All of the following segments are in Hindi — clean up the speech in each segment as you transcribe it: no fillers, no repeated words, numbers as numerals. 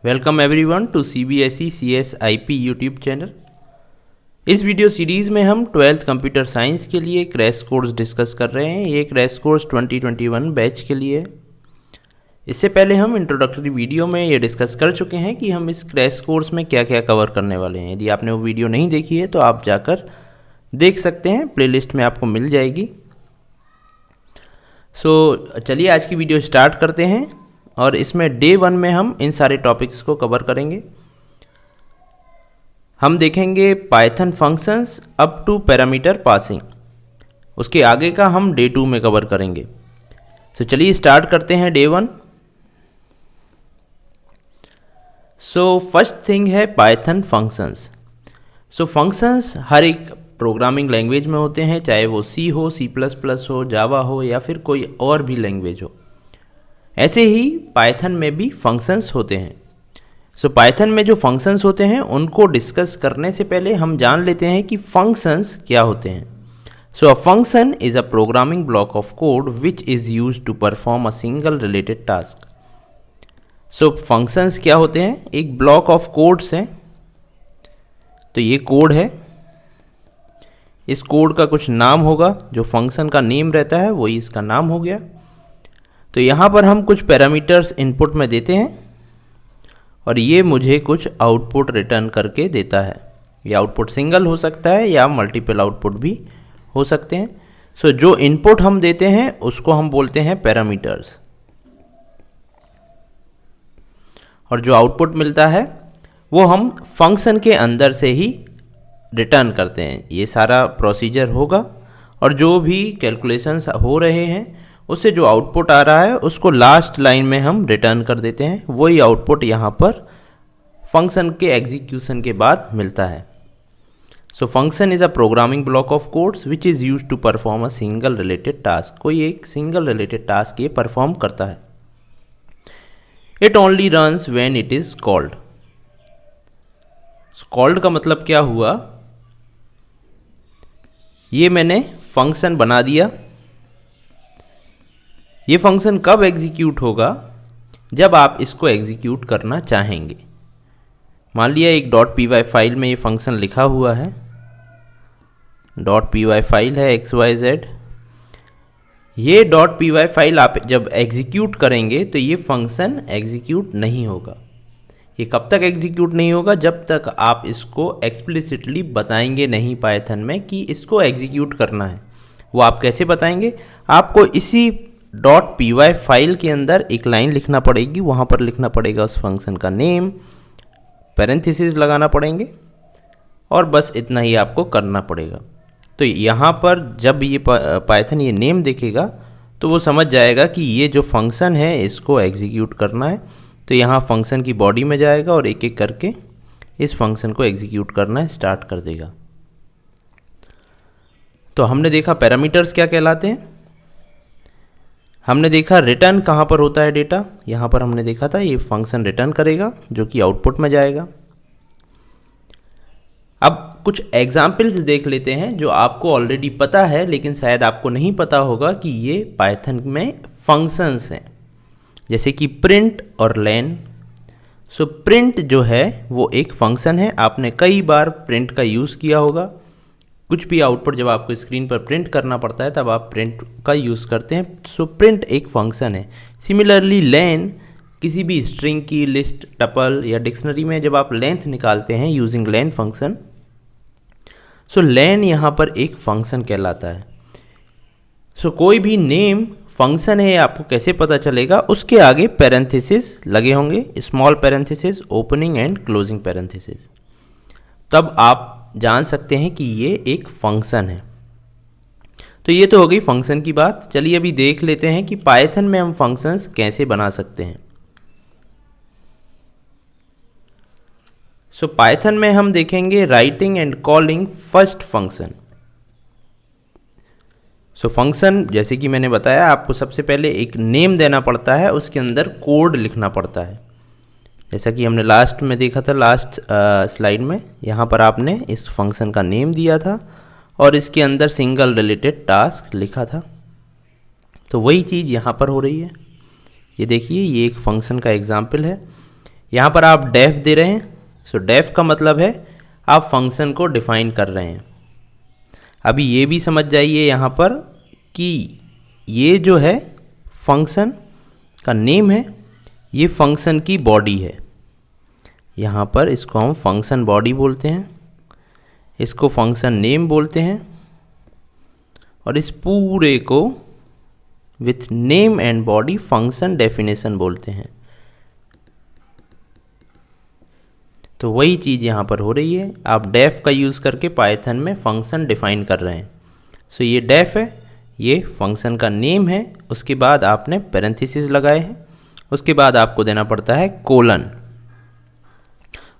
Welcome everyone to CBSE CSIP YouTube channel. इस वीडियो सीरीज़ में हम 12th कंप्यूटर साइंस के लिए क्रैश कोर्स डिस्कस कर रहे हैं। ये क्रैश कोर्स 2021 बैच के लिए है। इससे पहले हम इंट्रोडक्टरी वीडियो में ये डिस्कस कर चुके हैं कि हम इस क्रैश कोर्स में क्या क्या कवर करने वाले हैं। यदि आपने वो वीडियो नहीं देखी है तो आप जाकर देख सकते हैं, प्लेलिस्ट में आपको मिल जाएगी। चलिए आज की वीडियो स्टार्ट करते हैं और इसमें डे 1 में हम इन सारे टॉपिक्स को कवर करेंगे। हम देखेंगे Python functions up to parameter passing. उसके आगे का हम डे 2 में कवर करेंगे। चलिए स्टार्ट करते हैं डे 1। फर्स्ट थिंग है पाइथन फंक्शंस। फंक्शंस हर एक प्रोग्रामिंग लैंग्वेज में होते हैं, चाहे वो C हो, C++ हो, जावा हो या फिर कोई और भी लैंग्वेज हो। ऐसे ही पाइथन में भी फंक्शंस होते हैं। पाइथन में जो फंक्शंस होते हैं उनको डिस्कस करने से पहले हम जान लेते हैं कि फंक्शंस क्या होते हैं। A function is a programming block of code which is used to perform a single related task. Functions क्या होते हैं? एक ब्लॉक ऑफ कोड्स हैं। तो ये कोड है, इस कोड का कुछ नाम होगा, जो फंक्शन का नेम रहता है वही इसका नाम हो गया। तो यहाँ पर हम कुछ पैरामीटर्स इनपुट में देते हैं और ये मुझे कुछ आउटपुट रिटर्न करके देता है। ये आउटपुट सिंगल हो सकता है या मल्टीपल आउटपुट भी हो सकते हैं। जो इनपुट हम देते हैं उसको हम बोलते हैं पैरामीटर्स, और जो आउटपुट मिलता है वो हम फंक्शन के अंदर से ही रिटर्न करते हैं। ये सारा प्रोसीजर होगा और जो भी कैलकुलेशंस हो रहे हैं उससे जो आउटपुट आ रहा है उसको लास्ट लाइन में हम रिटर्न कर देते हैं। वही आउटपुट यहाँ पर फंक्शन के एग्जीक्यूशन के बाद मिलता है। Function is a programming block of codes which is used to perform a single related task. कोई एक सिंगल रिलेटेड टास्क ये परफॉर्म करता है। It only runs when it is called. Called का मतलब क्या हुआ? ये मैंने फंक्शन बना दिया। ये फंक्शन कब एग्जीक्यूट होगा? जब आप इसको एग्जीक्यूट करना चाहेंगे। मान लिया एक .py फाइल में ये फंक्शन लिखा हुआ है। .py फाइल है XYZ। ये .py फाइल आप जब एग्जीक्यूट करेंगे तो ये फंक्शन एग्जीक्यूट नहीं होगा। ये कब तक एग्जीक्यूट नहीं होगा? जब तक आप इसको एक्सप्लिसिटली बताएंगे नहीं पाइथन में कि इसको एग्जीक्यूट करना है। वो आप कैसे बताएंगे? आपको इसी .py फाइल के अंदर एक लाइन लिखना पड़ेगी, वहाँ पर लिखना पड़ेगा उस फंक्शन का नेम, पैरेंथेसिस लगाना पड़ेंगे और बस इतना ही आपको करना पड़ेगा। तो यहाँ पर जब ये पाइथन ये नेम देखेगा तो वो समझ जाएगा कि ये जो फंक्शन है इसको एग्जीक्यूट करना है। तो यहाँ फंक्शन की बॉडी में जाएगा और एक एक करके इस फंक्शन को एग्जीक्यूट करना स्टार्ट कर देगा। तो हमने देखा पैरामीटर्स क्या कहलाते हैं। हमने देखा रिटर्न कहाँ पर होता है डेटा। यहाँ पर हमने देखा था ये फंक्शन रिटर्न करेगा जो कि आउटपुट में जाएगा। अब कुछ एग्जाम्पल्स देख लेते हैं जो आपको ऑलरेडी पता है लेकिन शायद आपको नहीं पता होगा कि ये पाइथन में फंक्शंस हैं, जैसे कि प्रिंट और लेन। प्रिंट जो है वो एक फंक्शन है। आपने कई बार प्रिंट का यूज़ किया होगा। कुछ भी आउटपुट जब आपको स्क्रीन पर प्रिंट करना पड़ता है तब आप प्रिंट का यूज़ करते हैं। प्रिंट एक फंक्शन है। सिमिलरली लेन, किसी भी स्ट्रिंग की लिस्ट, टपल या डिक्शनरी में जब आप लेंथ निकालते हैं यूजिंग लेन फंक्शन, लेन यहाँ पर एक फंक्शन कहलाता है। कोई भी नेम फंक्शन है आपको कैसे पता चलेगा? उसके आगे पैरेंथेसिस लगे होंगे, small parenthesis, opening and closing parenthesis. तब आप जान सकते हैं कि ये एक फंक्शन है। तो ये तो हो गई फंक्शन की बात। चलिए अभी देख लेते हैं कि पाइथन में हम फंक्शंस कैसे बना सकते हैं। पाइथन में हम देखेंगे writing and calling first function. Function जैसे कि मैंने बताया आपको सबसे पहले एक नेम देना पड़ता है, उसके अंदर कोड लिखना पड़ता है। जैसा कि हमने लास्ट में देखा था, लास्ट स्लाइड में, यहाँ पर आपने इस फंक्शन का नेम दिया था और इसके अंदर सिंगल रिलेटेड टास्क लिखा था। तो वही चीज़ यहाँ पर हो रही है। ये देखिए, ये एक फंक्शन का एग्जाम्पल है। यहाँ पर आप डेफ दे रहे हैं, सो डेफ का मतलब है आप फंक्शन को डिफाइन कर रहे हैं। अभी ये भी समझ जाइए यहाँ पर कि ये जो है फंक्शन का नेम है, ये फंक्शन की बॉडी है। यहाँ पर इसको हम फंक्शन बॉडी बोलते हैं, इसको फंक्शन नेम बोलते हैं, और इस पूरे को with name and body function definition बोलते हैं। तो वही चीज़ यहाँ पर हो रही है, आप डेफ का यूज़ करके पाइथन में फंक्शन डिफाइन कर रहे हैं। सो ये डेफ है, ये फंक्शन का नेम है, उसके बाद आपने पैरेंथेसिस लगाए हैं, उसके बाद आपको देना पड़ता है कोलन,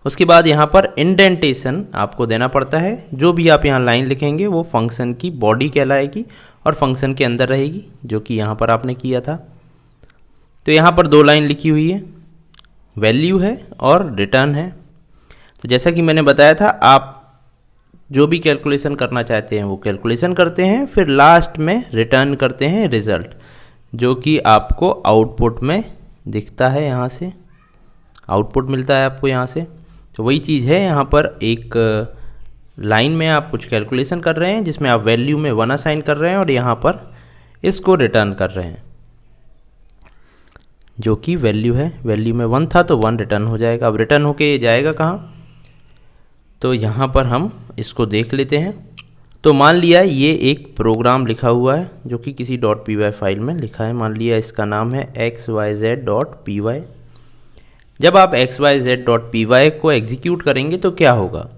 उसके बाद यहाँ पर इंडेंटेशन आपको देना पड़ता है। जो भी आप यहाँ लाइन लिखेंगे वो फंक्शन की बॉडी कहलाएगी और फंक्शन के अंदर रहेगी, जो कि यहाँ पर आपने किया था। तो यहाँ पर 2 लाइन लिखी हुई है, वैल्यू है और रिटर्न है। तो जैसा कि मैंने बताया था, आप जो भी कैलकुलेशन करना चाहते हैं वो कैलकुलेशन करते हैं, फिर लास्ट में रिटर्न करते हैं रिज़ल्ट, जो कि आपको आउटपुट में दिखता है। यहाँ से आउटपुट मिलता है आपको यहाँ से। तो वही चीज़ है, यहाँ पर एक लाइन में आप कुछ कैलकुलेशन कर रहे हैं जिसमें आप वैल्यू में 1 असाइन कर रहे हैं और यहाँ पर इसको रिटर्न कर रहे हैं, जो कि वैल्यू है। वैल्यू में 1 था तो 1 रिटर्न हो जाएगा। अब रिटर्न होके जाएगा कहाँ, तो यहाँ पर हम इसको देख लेते हैं। तो मान लिया ये एक प्रोग्राम लिखा हुआ है जो कि किसी .py फाइल में लिखा है। मान लिया इसका नाम है xyz.py। जब आप xyz.py को एग्जीक्यूट करेंगे तो क्या होगा,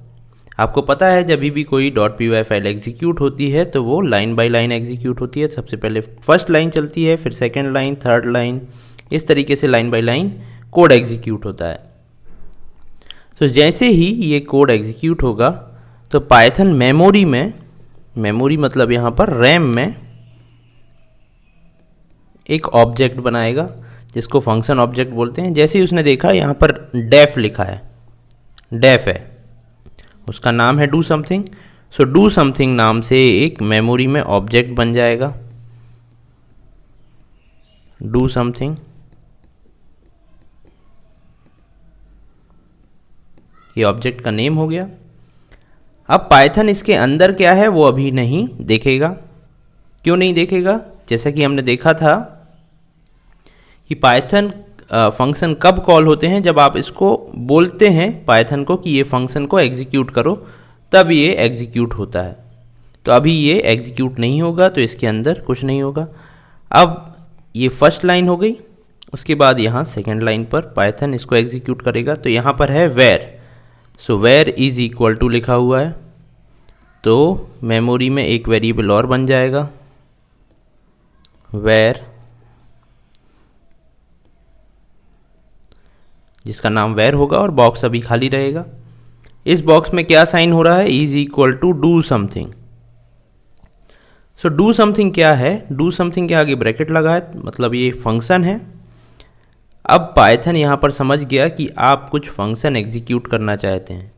आपको पता है जब भी कोई .py फाइल एग्जीक्यूट होती है तो वो लाइन बाय लाइन एग्जीक्यूट होती है। सबसे पहले फर्स्ट लाइन चलती है, फिर सेकेंड लाइन, थर्ड लाइन, इस तरीके से line by line code execute होता है। तो जैसे ही ये कोड एग्जीक्यूट होगा तो पाइथन मेमोरी में, मेमोरी मतलब यहाँ पर रैम में एक ऑब्जेक्ट बनाएगा जिसको फंक्शन ऑब्जेक्ट बोलते हैं। जैसे ही उसने देखा यहाँ पर डेफ लिखा है, डेफ है, उसका नाम है do something. So do something नाम से एक मेमोरी में ऑब्जेक्ट बन जाएगा, डू समथिंग। ये ऑब्जेक्ट का नेम हो गया। अब पाइथन इसके अंदर क्या है वो अभी नहीं देखेगा। क्यों नहीं देखेगा, जैसा कि हमने देखा था कि पाइथन फंक्शन कब कॉल होते हैं, जब आप इसको बोलते हैं पाइथन को कि ये फंक्शन को एग्जीक्यूट करो, तब ये एग्जीक्यूट होता है। तो अभी ये एग्जीक्यूट नहीं होगा, तो इसके अंदर कुछ नहीं होगा। अब ये फर्स्ट लाइन हो गई, उसके बाद यहाँ सेकेंड लाइन पर पाइथन इसको एग्जीक्यूट करेगा। तो यहाँ पर है var, so var is equal to लिखा हुआ है, तो मेमोरी में एक वेरिएबल और बन जाएगा, वेर, जिसका नाम वेर होगा और बॉक्स अभी खाली रहेगा। इस बॉक्स में क्या साइन हो रहा है, is equal to do something. So do something क्या है, डू समथिंग के आगे ब्रैकेट लगा है, मतलब ये फंक्शन है। अब पाइथन यहाँ पर समझ गया कि आप कुछ फंक्शन एग्जीक्यूट करना चाहते हैं,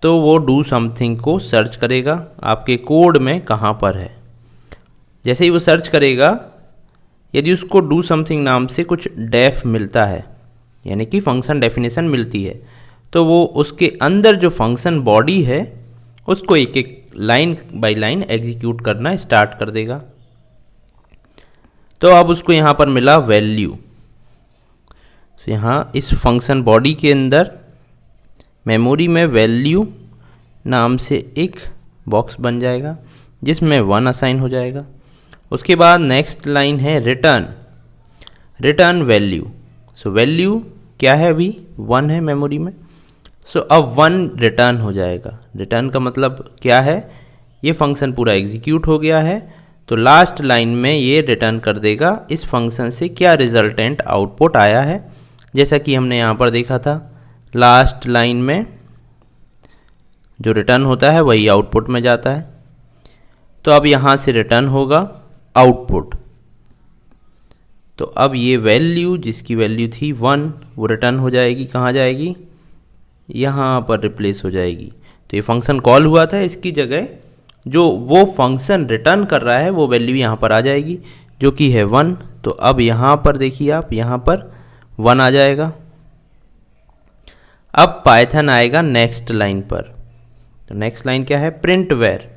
तो वो डू समथिंग को सर्च करेगा आपके कोड में कहाँ पर है। जैसे ही वो सर्च करेगा, यदि उसको डू समथिंग नाम से कुछ डेफ मिलता है, यानी कि फंक्शन डेफिनेशन मिलती है, तो वो उसके अंदर जो फंक्शन बॉडी है उसको एक एक लाइन बाय लाइन एग्जीक्यूट करना स्टार्ट कर देगा। तो अब उसको यहाँ पर मिला वैल्यू। तो यहाँ इस फंक्शन बॉडी के अंदर मेमोरी में वैल्यू नाम से एक बॉक्स बन जाएगा जिसमें 1 असाइन हो जाएगा। उसके बाद नेक्स्ट लाइन है return, return value. So value क्या है, अभी 1 है मेमोरी में, सो अब 1 रिटर्न हो जाएगा। रिटर्न का मतलब क्या है, ये फंक्शन पूरा एग्जीक्यूट हो गया है, तो लास्ट लाइन में ये रिटर्न कर देगा इस फंक्शन से क्या रिजल्टेंट आउटपुट आया है। जैसा कि हमने यहाँ पर देखा था, लास्ट लाइन में जो रिटर्न होता है वही आउटपुट में जाता है। तो अब यहाँ से रिटर्न होगा आउटपुट। तो अब ये वैल्यू जिसकी वैल्यू थी 1 वो रिटर्न हो जाएगी, कहाँ जाएगी, यहाँ पर रिप्लेस हो जाएगी। तो ये फंक्शन कॉल हुआ था, इसकी जगह जो वो फंक्शन रिटर्न कर रहा है वो वैल्यू यहाँ पर आ जाएगी जो कि है 1। तो अब यहाँ पर देखिए आप, यहाँ पर 1 आ जाएगा। अब पाइथन आएगा नेक्स्ट लाइन पर। तो नेक्स्ट लाइन क्या है, प्रिंट वेर।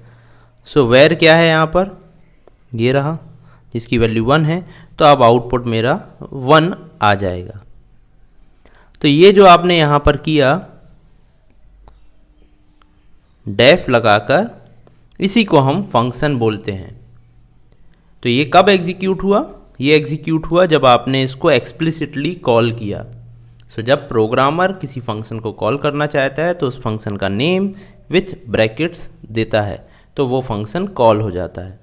सो वेर क्या है यहाँ पर, ये रहा, जिसकी वैल्यू 1 है। तो अब आउटपुट मेरा 1 आ जाएगा। तो ये जो आपने यहाँ पर किया डेफ लगाकर, इसी को हम फंक्शन बोलते हैं। तो ये कब एग्जीक्यूट हुआ, ये एग्जीक्यूट हुआ जब आपने इसको एक्सप्लिसिटली कॉल किया। सो जब प्रोग्रामर किसी फंक्शन को कॉल करना चाहता है तो उस फंक्शन का नेम विथ ब्रैकेट्स देता है, तो वो फंक्शन कॉल हो जाता है।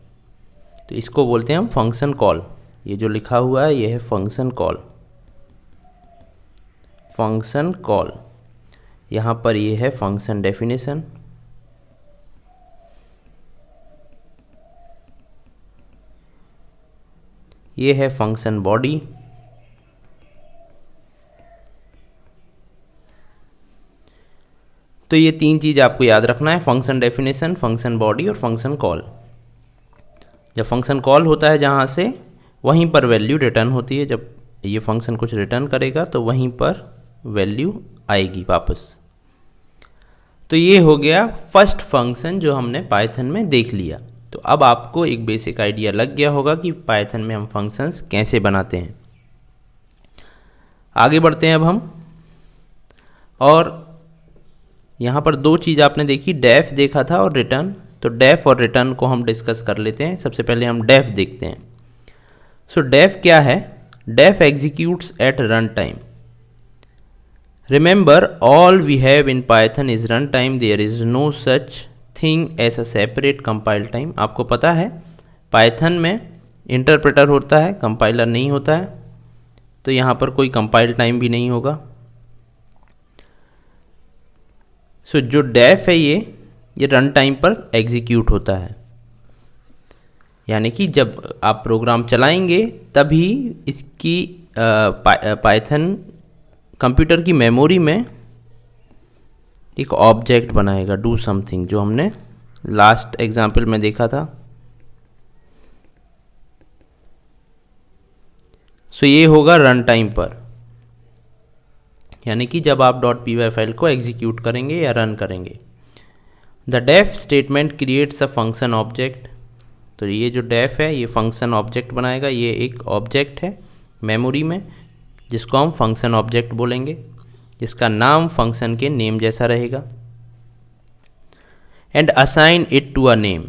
तो इसको बोलते हैं हम फंक्शन कॉल। ये जो लिखा हुआ है ये है फंक्शन कॉल। फंक्शन कॉल, यहाँ पर ये है फंक्शन डेफिनेशन। ये है फंक्शन बॉडी। तो ये 3 चीज़ आपको याद रखना है, फंक्शन डेफिनेशन, फंक्शन बॉडी और फंक्शन कॉल। जब फंक्शन कॉल होता है जहाँ से, वहीं पर वैल्यू रिटर्न होती है। जब ये फंक्शन कुछ रिटर्न करेगा तो वहीं पर वैल्यू आएगी वापस। तो ये हो गया फर्स्ट फंक्शन जो हमने पाइथन में देख लिया। तो अब आपको एक बेसिक आइडिया लग गया होगा कि पाइथन में हम फंक्शंस कैसे बनाते हैं। आगे बढ़ते हैं अब हम, और यहाँ पर 2 चीज़ आपने देखी, डेफ देखा था और रिटर्न। तो डेफ और रिटर्न को हम डिस्कस कर लेते हैं। सबसे पहले हम डेफ देखते हैं। सो डेफ क्या है, def executes at run time. Remember all we have in Python is run time, there is no such thing as a separate compile time. आपको पता है पाइथन में इंटरप्रेटर होता है, कंपाइलर नहीं होता है। तो यहाँ पर कोई कंपाइल टाइम भी नहीं होगा। सो जो डेफ है ये रन टाइम पर एग्जीक्यूट होता है, यानी कि जब आप प्रोग्राम चलाएंगे तभी इसकी पाइथन कंप्यूटर की मेमोरी में एक ऑब्जेक्ट बनाएगा, डू समथिंग, जो हमने लास्ट एग्जाम्पल में देखा था। सो ये होगा रन टाइम पर, यानी कि जब आप .py फाइल को एग्जीक्यूट करेंगे या रन करेंगे। The def statement creates a function object. तो ये जो डेफ है ये फंक्शन ऑब्जेक्ट बनाएगा। ये एक ऑब्जेक्ट है मेमोरी में जिसको हम फंक्शन ऑब्जेक्ट बोलेंगे, जिसका नाम फंक्शन के नेम जैसा रहेगा। And assign it to a name,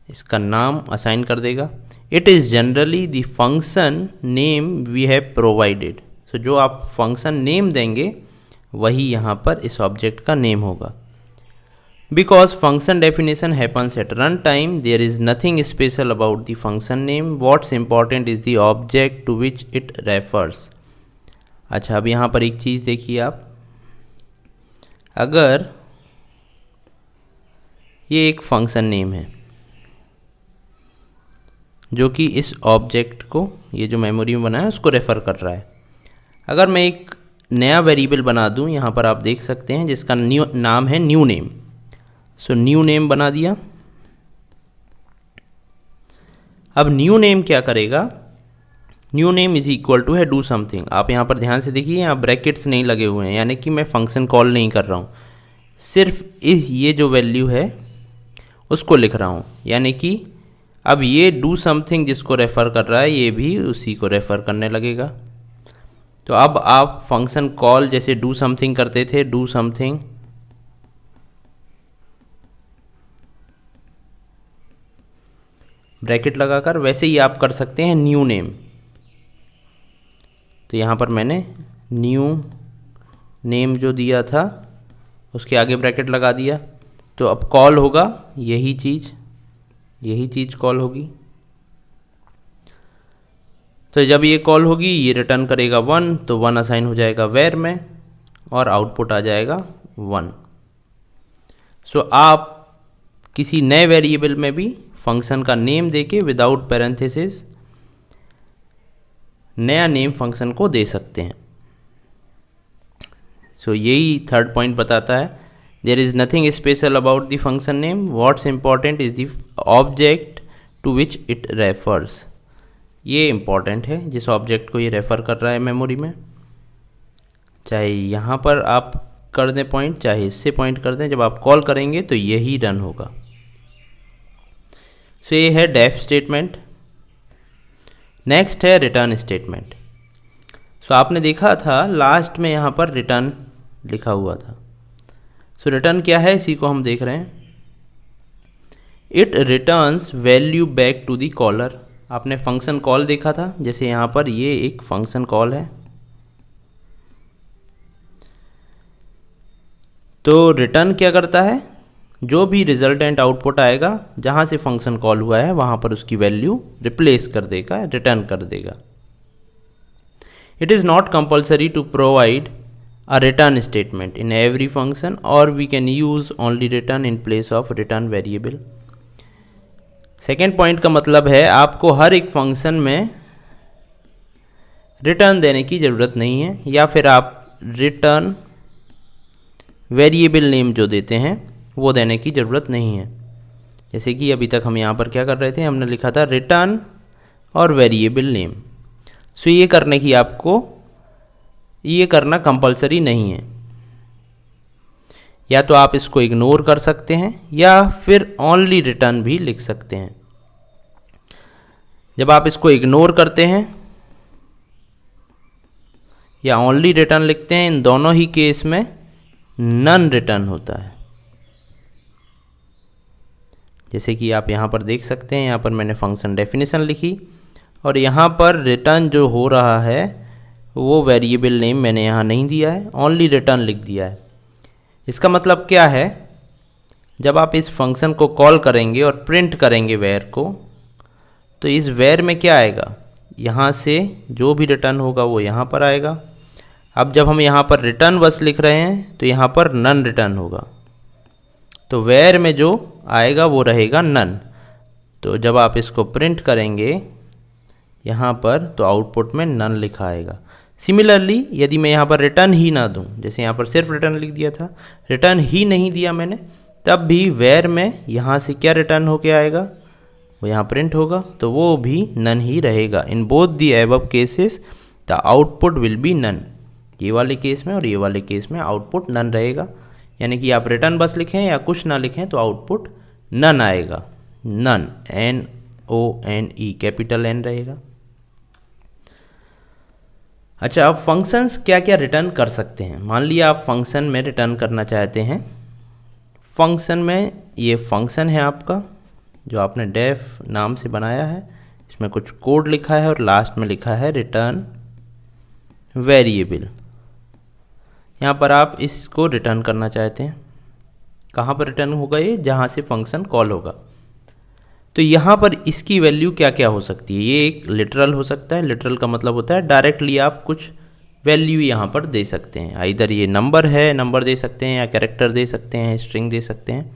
इसका नाम असाइन कर देगा। It is generally the function name we have provided. So जो आप फंक्शन नेम देंगे वही यहाँ पर इस ऑब्जेक्ट का नेम होगा। Because function definition happens at run time, there is nothing special about the function name, what's important is the object to which it refers. अच्छा, अब यहाँ पर एक चीज़ देखिए आप, अगर ये एक फंक्शन नेम है जो कि इस ऑब्जेक्ट को, ये जो मेमोरी में बना है उसको रेफ़र कर रहा है, अगर मैं एक नया वेरिएबल बना दूं, यहाँ पर आप देख सकते हैं, जिसका नाम है new name. So new name बना दिया। अब न्यू नेम क्या करेगा, new name is equal to है डू समथिंग। आप यहाँ पर ध्यान से देखिए, यहाँ ब्रैकेट्स नहीं लगे हुए हैं, यानी कि मैं फंक्शन कॉल नहीं कर रहा हूँ, सिर्फ ये जो वैल्यू है उसको लिख रहा हूँ। यानी कि अब ये डू समथिंग जिसको रेफ़र कर रहा है ये भी उसी को रेफ़र करने लगेगा। तो अब आप फंक्शन कॉल जैसे डू समथिंग करते थे, डू समथिंग, ब्रैकेट लगाकर, वैसे ही आप कर सकते हैं न्यू नेम। तो यहाँ पर मैंने न्यू नेम जो दिया था उसके आगे ब्रैकेट लगा दिया। तो अब कॉल होगा यही चीज़ कॉल होगी। तो जब ये कॉल होगी ये रिटर्न करेगा 1, तो 1 असाइन हो जाएगा वेर में और आउटपुट आ जाएगा 1। सो आप किसी नए वेरिएबल में भी फंक्शन का नेम देके विदाउट पैरेंथेसिस नया नेम फंक्शन को दे सकते हैं। सो यही थर्ड पॉइंट बताता है, there is nothing special about the function name, what's important is the object to which it refers. ये इंपॉर्टेंट है, जिस ऑब्जेक्ट को ये रेफ़र कर रहा है मेमोरी में। चाहे यहाँ पर आप कर दें पॉइंट, चाहे इससे पॉइंट कर दें, जब आप कॉल करेंगे तो यही रन होगा। सो ये है डेफ स्टेटमेंट। नेक्स्ट है रिटर्न स्टेटमेंट। सो आपने देखा था लास्ट में यहाँ पर रिटर्न लिखा हुआ था। सो रिटर्न क्या है, इसी को हम देख रहे हैं। It returns value back to the caller. आपने फंक्शन कॉल देखा था, जैसे यहाँ पर ये एक फंक्शन कॉल है। तो रिटर्न क्या करता है, जो भी रिजल्टेंट आउटपुट आएगा जहाँ से फंक्शन कॉल हुआ है वहाँ पर उसकी वैल्यू रिप्लेस कर देगा, रिटर्न कर देगा। It is not compulsory to provide a return statement in every function, or we can use only return in place of return variable। Second point का मतलब है आपको हर एक फंक्शन में रिटर्न देने की ज़रूरत नहीं है, या फिर आप रिटर्न वेरिएबल नेम जो देते हैं वो देने की ज़रूरत नहीं है। जैसे कि अभी तक हम यहाँ पर क्या कर रहे थे, हमने लिखा था रिटर्न और वेरिएबल नेम। सो ये करने की आपको ये करना कंपलसरी नहीं है, या तो आप इसको इग्नोर कर सकते हैं या फिर ओनली रिटर्न भी लिख सकते हैं। जब आप इसको इग्नोर करते हैं या ओनली रिटर्न लिखते हैं, इन दोनों ही केस में नन रिटर्न होता है। जैसे कि आप यहाँ पर देख सकते हैं, यहाँ पर मैंने फंक्शन डेफिनेशन लिखी और यहाँ पर रिटर्न जो हो रहा है वो वेरिएबल नेम मैंने यहाँ नहीं दिया है, ओनली रिटर्न लिख दिया है। इसका मतलब क्या है, जब आप इस फंक्शन को कॉल करेंगे और प्रिंट करेंगे वेर को, तो इस वेर में क्या आएगा, यहाँ से जो भी रिटर्न होगा वो यहाँ पर आएगा। अब जब हम यहाँ पर रिटर्न बस लिख रहे हैं तो यहाँ पर नन रिटर्न होगा, तो वेर में जो आएगा वो रहेगा नन। तो जब आप इसको प्रिंट करेंगे यहाँ पर तो आउटपुट में नन लिखा आएगा। सिमिलरली यदि मैं यहाँ पर रिटर्न ही ना दूँ, जैसे यहाँ पर सिर्फ रिटर्न लिख दिया था, रिटर्न ही नहीं दिया मैंने, तब भी वेर में यहाँ से क्या रिटर्न होके आएगा, वो यहाँ प्रिंट होगा, तो वो भी नन ही रहेगा। In both the above cases the output will be none. ये वाले केस में और ये वाले केस में आउटपुट नन रहेगा, यानी कि आप रिटर्न बस लिखें या कुछ ना लिखें तो आउटपुट नन आएगा। नन, NONE, कैपिटल N रहेगा। अच्छा, अब फंक्शंस क्या क्या रिटर्न कर सकते हैं। मान लिया आप फंक्शन में रिटर्न करना चाहते हैं। फंक्शन में ये फंक्शन है आपका जो आपने डेफ नाम से बनाया है, इसमें कुछ कोड लिखा है और लास्ट में लिखा है रिटर्न वेरिएबल। यहाँ पर आप इसको रिटर्न करना चाहते हैं, कहाँ पर रिटर्न होगा ये, जहाँ से फंक्शन कॉल होगा। तो यहाँ पर इसकी वैल्यू क्या क्या हो सकती है, ये एक लिटरल हो सकता है। लिटरल का मतलब होता है डायरेक्टली आप कुछ वैल्यू यहाँ पर दे सकते हैं, इधर ये नंबर है, नंबर दे सकते हैं, या कैरेक्टर दे सकते हैं, स्ट्रिंग दे सकते हैं।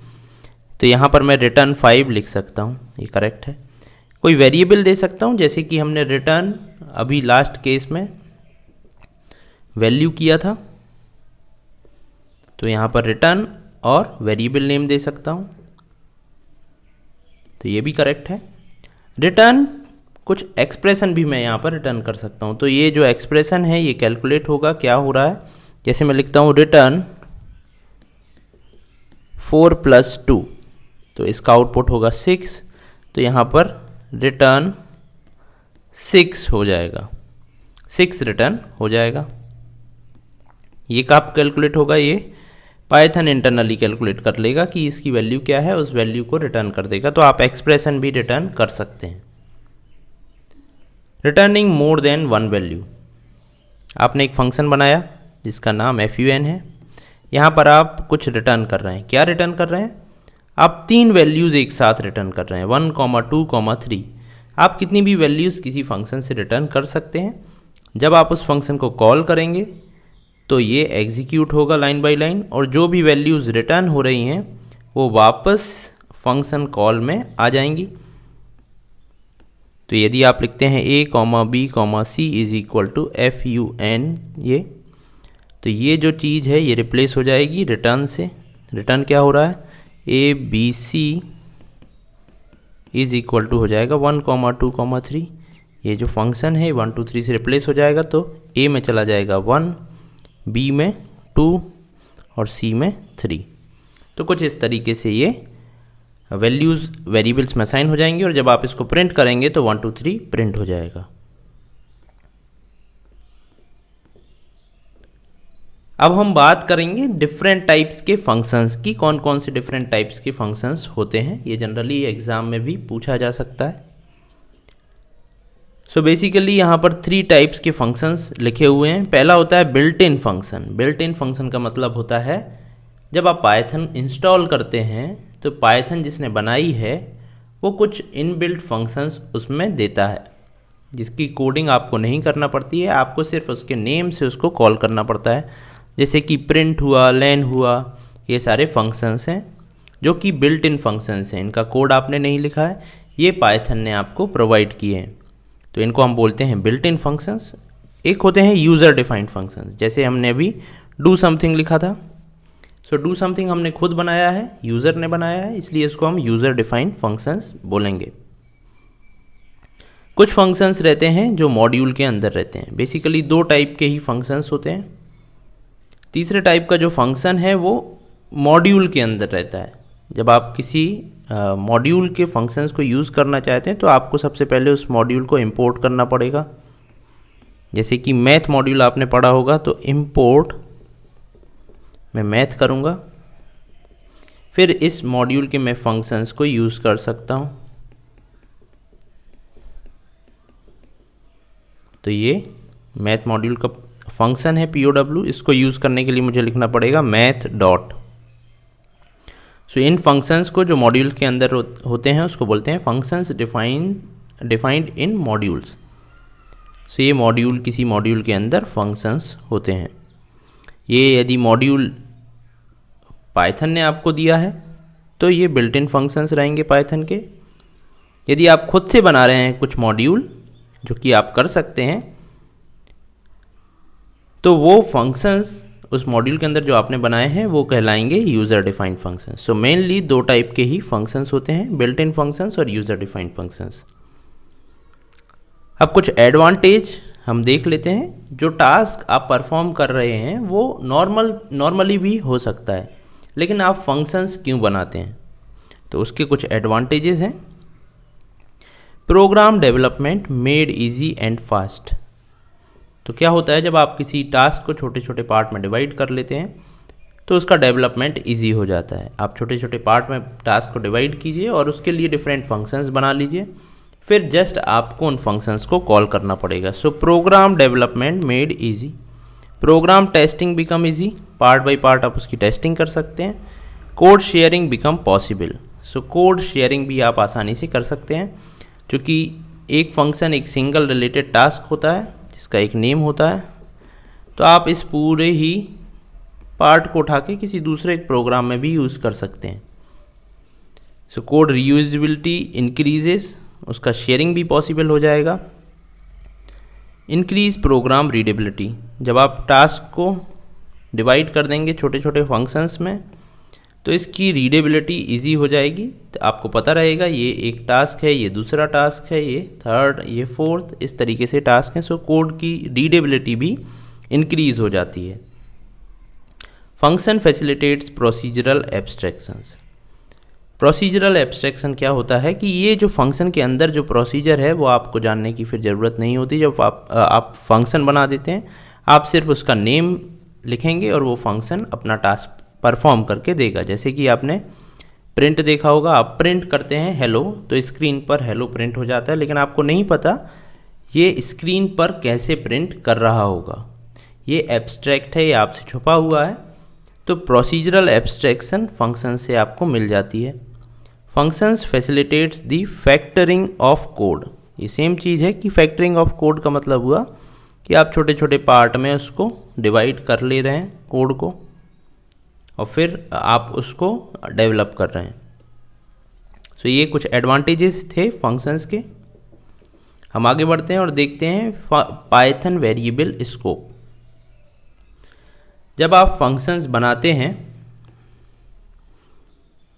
तो यहाँ पर मैं रिटर्न 5 लिख सकता हूँ, ये करेक्ट है। कोई वेरिएबल दे सकता हूँ, जैसे कि हमने रिटर्न अभी लास्ट केस में वैल्यू किया था, तो यहाँ पर रिटर्न और वेरिएबल नेम दे सकता हूँ, तो ये भी करेक्ट है। रिटर्न कुछ एक्सप्रेशन भी मैं यहाँ पर रिटर्न कर सकता हूँ, तो ये जो एक्सप्रेशन है ये कैलकुलेट होगा, क्या हो रहा है। जैसे मैं लिखता हूँ रिटर्न 4 + 2, तो इसका आउटपुट होगा 6, तो यहाँ पर रिटर्न 6 हो जाएगा, 6 रिटर्न हो जाएगा। ये कब कैलकुलेट होगा, ये पाइथन इंटरनली कैलकुलेट कर लेगा कि इसकी वैल्यू क्या है, उस वैल्यू को रिटर्न कर देगा। तो आप एक्सप्रेशन भी रिटर्न कर सकते हैं। Returning more than one value, आपने एक फंक्शन बनाया जिसका नाम fun है। यहाँ पर आप कुछ रिटर्न कर रहे हैं, क्या रिटर्न कर रहे हैं, आप 3 वैल्यूज़ एक साथ रिटर्न कर रहे हैं, 1, 2, 3। आप कितनी भी वैल्यूज़ किसी फंक्शन से रिटर्न कर सकते हैं। जब आप उस फंक्शन को कॉल करेंगे तो ये एग्जीक्यूट होगा लाइन बाय लाइन, और जो भी वैल्यूज़ रिटर्न हो रही हैं वो वापस फंक्शन कॉल में आ जाएंगी। तो यदि आप लिखते हैं a, b, c = fun, ये तो ये जो चीज़ है ये रिप्लेस हो जाएगी रिटर्न से। रिटर्न क्या हो रहा है, a, b, c = हो जाएगा 1, 2, 3। ये जो फंक्शन है 1, 2, 3 से रिप्लेस हो जाएगा, तो a में चला जाएगा 1, बी में 2 और सी में 3। तो कुछ इस तरीके से ये वैल्यूज़ वेरिएबल्स में असाइन हो जाएंगी और जब आप इसको प्रिंट करेंगे तो 1 2 3 प्रिंट हो जाएगा। अब हम बात करेंगे डिफरेंट टाइप्स के फंक्शंस की। कौन कौन से डिफरेंट टाइप्स के फंक्शंस होते हैं, ये जनरली एग्जाम में भी पूछा जा सकता है। सो बेसिकली यहाँ पर 3 टाइप्स के फंक्शंस लिखे हुए हैं। पहला होता है built in function. Built in function का मतलब होता है जब आप पाइथन इंस्टॉल करते हैं तो पाइथन जिसने बनाई है वो कुछ इनबिल्ट फंक्शंस उसमें देता है, जिसकी कोडिंग आपको नहीं करना पड़ती है, आपको सिर्फ उसके नेम से उसको कॉल करना पड़ता है। जैसे कि प्रिंट हुआ, लेन हुआ, ये सारे फंक्शंस हैं जो कि बिल्ट इन फंक्शंस हैं। इनका कोड आपने नहीं लिखा है, ये पाइथन ने आपको प्रोवाइड किए हैं, तो इनको हम बोलते हैं बिल्ट इन फंक्शंस। एक होते हैं यूज़र डिफाइंड फंक्शंस, जैसे हमने अभी डू समथिंग लिखा था। सो डू समथिंग हमने खुद बनाया है, यूज़र ने बनाया है, इसलिए इसको हम यूज़र डिफाइंड फंक्शंस बोलेंगे। कुछ फंक्शंस रहते हैं जो मॉड्यूल के अंदर रहते हैं। बेसिकली 2 टाइप के ही फंक्शंस होते हैं। तीसरे टाइप का जो फंक्शन है वो मॉड्यूल के अंदर रहता है। जब आप किसी मॉड्यूल के फंक्शंस को यूज़ करना चाहते हैं तो आपको सबसे पहले उस मॉड्यूल को इंपोर्ट करना पड़ेगा। जैसे कि मैथ मॉड्यूल आपने पढ़ा होगा, तो इंपोर्ट मैं मैथ करूँगा, फिर इस मॉड्यूल के मैं फंक्शंस को यूज़ कर सकता हूँ। तो ये मैथ मॉड्यूल का फंक्शन है POW, इसको यूज़ करने के लिए मुझे लिखना पड़ेगा मैथ डॉट। सो इन फंक्शंस को जो मॉड्यूल के अंदर होते हैं उसको बोलते हैं फंक्शंस डिफाइंड इन मॉड्यूल्स। सो ये मॉड्यूल किसी मॉड्यूल के अंदर फंक्शंस होते हैं। ये यदि मॉड्यूल पाइथन ने आपको दिया है तो ये बिल्ट इन फंक्शंस रहेंगे पाइथन के। यदि आप खुद से बना रहे हैं कुछ मॉड्यूल, जो कि आप कर सकते हैं, तो वो फंक्शंस उस मॉड्यूल के अंदर जो आपने बनाए हैं वो कहलाएंगे user defined functions. So mainly 2 type के ही फंक्शंस होते हैं, बिल्ट इन फंक्शंस और यूज़र डिफाइंड फंक्शंस। अब कुछ एडवांटेज हम देख लेते हैं। जो टास्क आप परफॉर्म कर रहे हैं वो नॉर्मली भी हो सकता है, लेकिन आप फंक्शंस क्यों बनाते हैं, तो उसके कुछ एडवांटेजेस हैं। Program development made easy and fast. तो क्या होता है, जब आप किसी टास्क को छोटे छोटे पार्ट में डिवाइड कर लेते हैं तो उसका डेवलपमेंट इजी हो जाता है। आप छोटे छोटे पार्ट में टास्क को डिवाइड कीजिए और उसके लिए डिफरेंट फंक्शंस बना लीजिए, फिर जस्ट आपको उन फंक्शंस को कॉल करना पड़ेगा। So program development made easy. Program testing become easy, part by part आप उसकी टेस्टिंग कर सकते हैं। Code sharing become possible. So code sharing भी आप आसानी से कर सकते हैं, क्योंकि एक फंक्शन एक सिंगल रिलेटेड टास्क होता है जिसका एक नेम होता है, तो आप इस पूरे ही पार्ट को उठा के किसी दूसरे प्रोग्राम में भी यूज़ कर सकते हैं। सो कोड रीयूजेबिलिटी इंक्रीजेस, उसका शेयरिंग भी पॉसिबल हो जाएगा। इंक्रीज प्रोग्राम रीडेबिलिटी, जब आप टास्क को डिवाइड कर देंगे छोटे छोटे फंक्शंस में तो इसकी रीडेबिलिटी इजी हो जाएगी। तो आपको पता रहेगा ये एक टास्क है, ये दूसरा टास्क है, ये थर्ड, ये फोर्थ, इस तरीके से टास्क हैं। सो कोड की रीडेबिलिटी भी इंक्रीज हो जाती है। Function facilitates procedural abstractions. Procedural abstraction क्या होता है कि ये जो फंक्शन के अंदर जो प्रोसीजर है वो आपको जानने की फिर ज़रूरत नहीं होती। जब आप फंक्शन बना देते हैं, आप सिर्फ उसका नेम लिखेंगे और वो फंक्शन अपना टास्क परफॉर्म करके देगा। जैसे कि आपने प्रिंट देखा होगा, आप प्रिंट करते हैं हेलो, तो स्क्रीन पर हेलो प्रिंट हो जाता है, लेकिन आपको नहीं पता ये स्क्रीन पर कैसे प्रिंट कर रहा होगा। ये एब्स्ट्रैक्ट है, ये आपसे छुपा हुआ है। तो प्रोसीजरल एब्स्ट्रैक्शन फंक्शन से आपको मिल जाती है। Functions facilitates the factoring of code. ये सेम चीज़ है कि फैक्टरिंग ऑफ कोड का मतलब हुआ कि आप छोटे छोटे पार्ट में उसको डिवाइड कर ले रहे हैं कोड को, और फिर आप उसको डेवलप कर रहे हैं। सो ये कुछ एडवांटेजेस थे फंक्शंस के। हम आगे बढ़ते हैं और देखते हैं पाइथन वेरिएबल स्कोप। जब आप फंक्शंस बनाते हैं,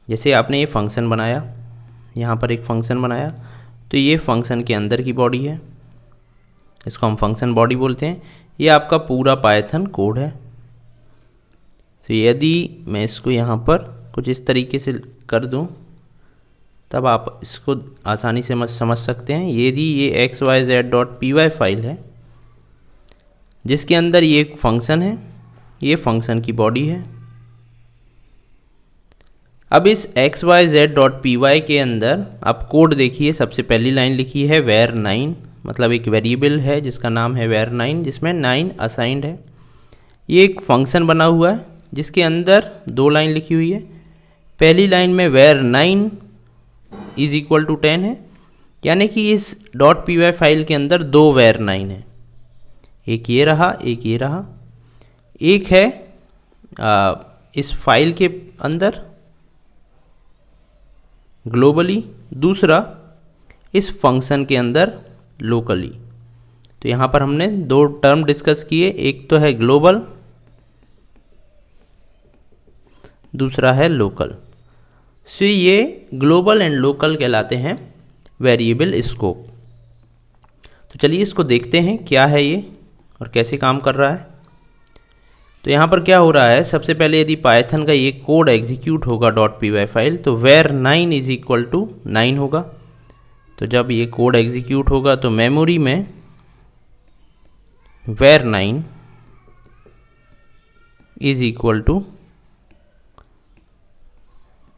जैसे आपने ये फंक्शन बनाया, यहाँ पर एक फंक्शन बनाया, तो ये फंक्शन के अंदर की बॉडी है, इसको हम फंक्शन बॉडी बोलते हैं। ये आपका पूरा पाइथन कोड है। तो यदि मैं इसको यहाँ पर कुछ इस तरीके से कर दूँ तब आप इसको आसानी से समझ सकते हैं। यदि ये xyz.py फाइल है जिसके अंदर ये एक फंक्शन है, ये फंक्शन की बॉडी है। अब इस xyz.py के अंदर आप कोड देखिए, सबसे पहली लाइन लिखी है var9, मतलब एक वेरिएबल है जिसका नाम है var9 जिसमें 9 असाइंड है। ये एक फंक्शन बना हुआ है जिसके अंदर दो लाइन लिखी हुई है। पहली लाइन में var9 इज इक्वल टू 10 है, यानी कि इस .py फाइल के अंदर दो var9 है, एक ये रहा एक ये रहा। एक है इस फाइल के अंदर ग्लोबली, दूसरा इस फंक्शन के अंदर लोकली। तो यहाँ पर हमने दो टर्म डिस्कस किए, एक तो है ग्लोबल, दूसरा है लोकल। सो ये ग्लोबल एंड लोकल कहलाते हैं वेरिएबल स्कोप। तो चलिए इसको देखते हैं क्या है ये और कैसे काम कर रहा है। तो यहाँ पर क्या हो रहा है, सबसे पहले यदि पाइथन का ये कोड एग्जीक्यूट होगा .py फाइल तो var9 इज इक्वल टू 9 होगा। तो जब ये कोड एग्जीक्यूट होगा तो मेमोरी में var9 इज इक्वल टू,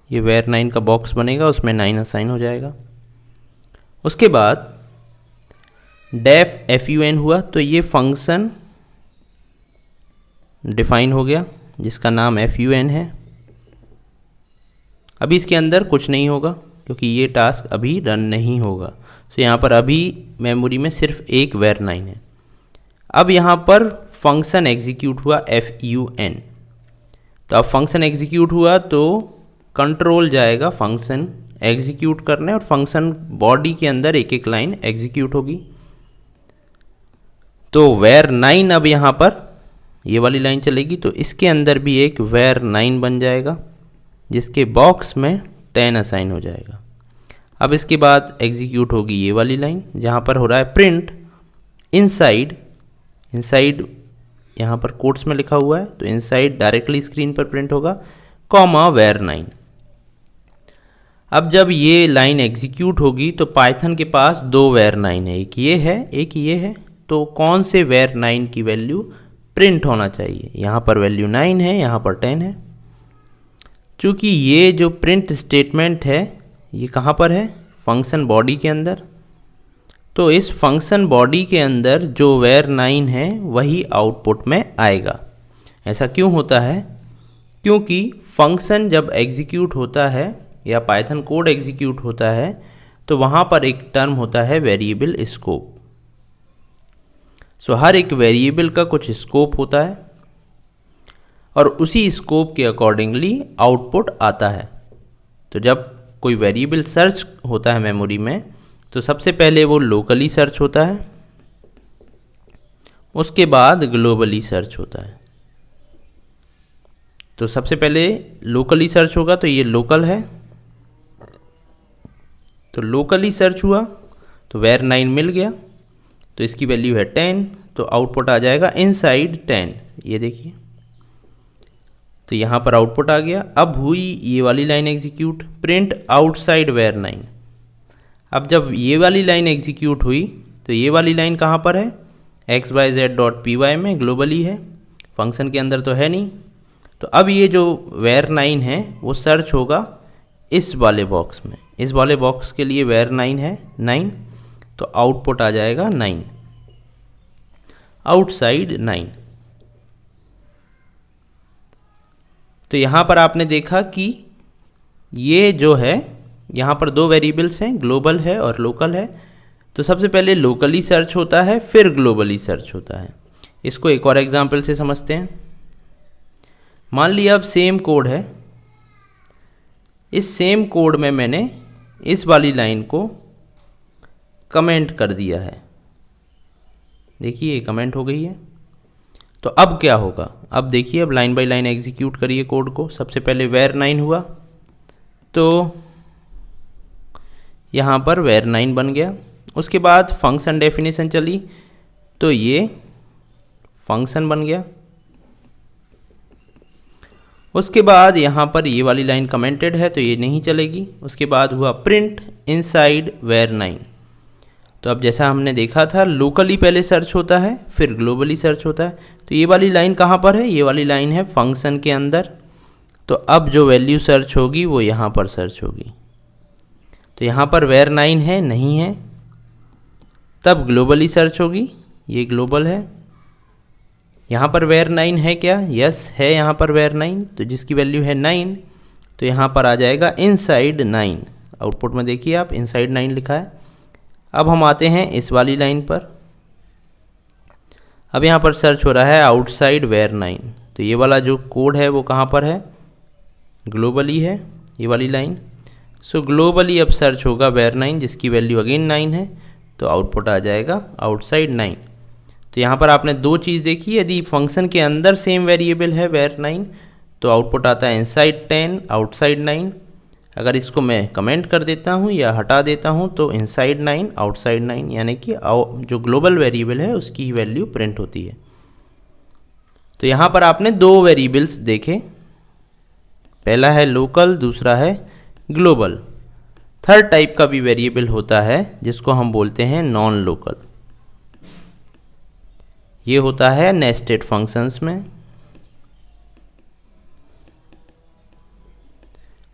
ये var9 का बॉक्स बनेगा, उसमें 9 असाइन हो जाएगा। उसके बाद def fun हुआ तो ये फंक्शन डिफाइन हो गया जिसका नाम fun है। अभी इसके अंदर कुछ नहीं होगा क्योंकि ये टास्क अभी रन नहीं होगा। तो यहाँ पर अभी मेमोरी में सिर्फ एक var9 है। अब यहाँ पर फंक्शन एग्जीक्यूट हुआ fun। तो अब फंक्शन एग्जीक्यूट हुआ तो कंट्रोल जाएगा फंक्शन एग्जीक्यूट करने और फंक्शन बॉडी के अंदर एक एक लाइन एग्जीक्यूट होगी। तो var9 अब यहाँ पर ये वाली लाइन चलेगी तो इसके अंदर भी एक var9 बन जाएगा जिसके बॉक्स में 10 असाइन हो जाएगा। अब इसके बाद एग्जीक्यूट होगी ये वाली लाइन जहाँ पर हो रहा है प्रिंट इनसाइड, इनसाइड यहाँ पर कोट्स में लिखा हुआ है तो इनसाइड डायरेक्टली स्क्रीन पर प्रिंट होगा कॉमा var9। अब जब ये लाइन एग्जीक्यूट होगी तो पाइथन के पास दो var9 है, एक ये है एक ये है। तो कौन से var9 की वैल्यू प्रिंट होना चाहिए, यहाँ पर वैल्यू 9 है, यहाँ पर 10 है। चूँकि ये जो प्रिंट स्टेटमेंट है ये कहाँ पर है, फंक्शन बॉडी के अंदर। तो इस फंक्शन बॉडी के अंदर जो var9 है वही आउटपुट में आएगा। ऐसा क्यों होता है, क्योंकि फंक्शन जब एग्जीक्यूट होता है या पाइथन कोड एग्जीक्यूट होता है तो वहाँ पर एक टर्म होता है वेरिएबल स्कोप। सो हर एक वेरिएबल का कुछ स्कोप होता है और उसी स्कोप के अकॉर्डिंगली आउटपुट आता है। तो जब कोई वेरिएबल सर्च होता है मेमोरी में तो सबसे पहले वो लोकली सर्च होता है, उसके बाद ग्लोबली सर्च होता है। तो सबसे पहले लोकली सर्च होगा तो ये लोकल है, तो लोकली सर्च हुआ तो var9 मिल गया तो इसकी वैल्यू है 10, तो आउटपुट आ जाएगा इनसाइड 10। ये देखिए तो यहाँ पर आउटपुट आ गया। अब हुई ये वाली line execute print outside var9। अब जब ये वाली लाइन एग्जीक्यूट हुई तो ये वाली लाइन कहाँ पर है, xyz.py में ग्लोबली है, फंक्शन के अंदर तो है नहीं। तो अब ये जो var9 है वो सर्च होगा इस वाले बॉक्स में, इस वाले बॉक्स के लिए var9 है 9, तो आउटपुट आ जाएगा 9, आउटसाइड 9। तो यहाँ पर आपने देखा कि ये जो है यहाँ पर दो वेरिएबल्स हैं, ग्लोबल है और लोकल है। तो सबसे पहले लोकली सर्च होता है फिर ग्लोबली सर्च होता है। इसको एक और एग्जांपल से समझते हैं। मान लिया अब सेम कोड है, इस सेम कोड में मैंने इस वाली लाइन को कमेंट कर दिया है, देखिए ये कमेंट हो गई है। तो अब क्या होगा, अब देखिए अब लाइन बाय लाइन एग्जीक्यूट करिए कोड को। सबसे पहले var9 हुआ तो यहाँ पर var9 बन गया। उसके बाद फंक्शन डेफिनेशन चली तो ये फंक्शन बन गया। उसके बाद यहाँ पर ये वाली लाइन कमेंटेड है तो ये नहीं चलेगी। उसके बाद हुआ प्रिंट इनसाइड var9। तो अब जैसा हमने देखा था लोकली पहले सर्च होता है फिर ग्लोबली सर्च होता है, तो ये वाली लाइन कहाँ पर है, ये वाली लाइन है फंक्शन के अंदर। तो अब जो वैल्यू सर्च होगी वो यहाँ पर सर्च होगी। तो यहाँ पर var9 है, नहीं है, तब ग्लोबली सर्च होगी, ये ग्लोबल है। यहाँ पर var9 है क्या, यस है यहाँ पर var9, तो जिसकी वैल्यू है 9, तो यहाँ पर आ जाएगा इनसाइड 9। आउटपुट में देखिए आप इनसाइड 9 लिखा है। अब हम आते हैं इस वाली लाइन पर। अब यहाँ पर सर्च हो रहा है आउटसाइड var9, तो ये वाला जो कोड है वो कहाँ पर है, ग्लोबली है, ये वाली लाइन। सो ग्लोबली अब सर्च होगा var9 जिसकी वैल्यू अगेन 9 है, तो आउटपुट आ जाएगा आउटसाइड 9। तो यहाँ पर आपने दो चीज़ देखी, यदि फंक्शन के अंदर सेम वेरिएबल है var9 तो आउटपुट आता है इनसाइड 10 आउटसाइड 9। अगर इसको मैं कमेंट कर देता हूँ या हटा देता हूँ तो इनसाइड 9 आउटसाइड 9, यानी कि जो ग्लोबल वेरिएबल है उसकी वैल्यू प्रिंट होती है। तो यहाँ पर आपने दो वेरिएबल्स देखे, पहला है लोकल, दूसरा है ग्लोबल। थर्ड टाइप का भी वेरिएबल होता है जिसको हम बोलते हैं नॉन लोकल। ये होता है नेस्टेड फंक्शंस में।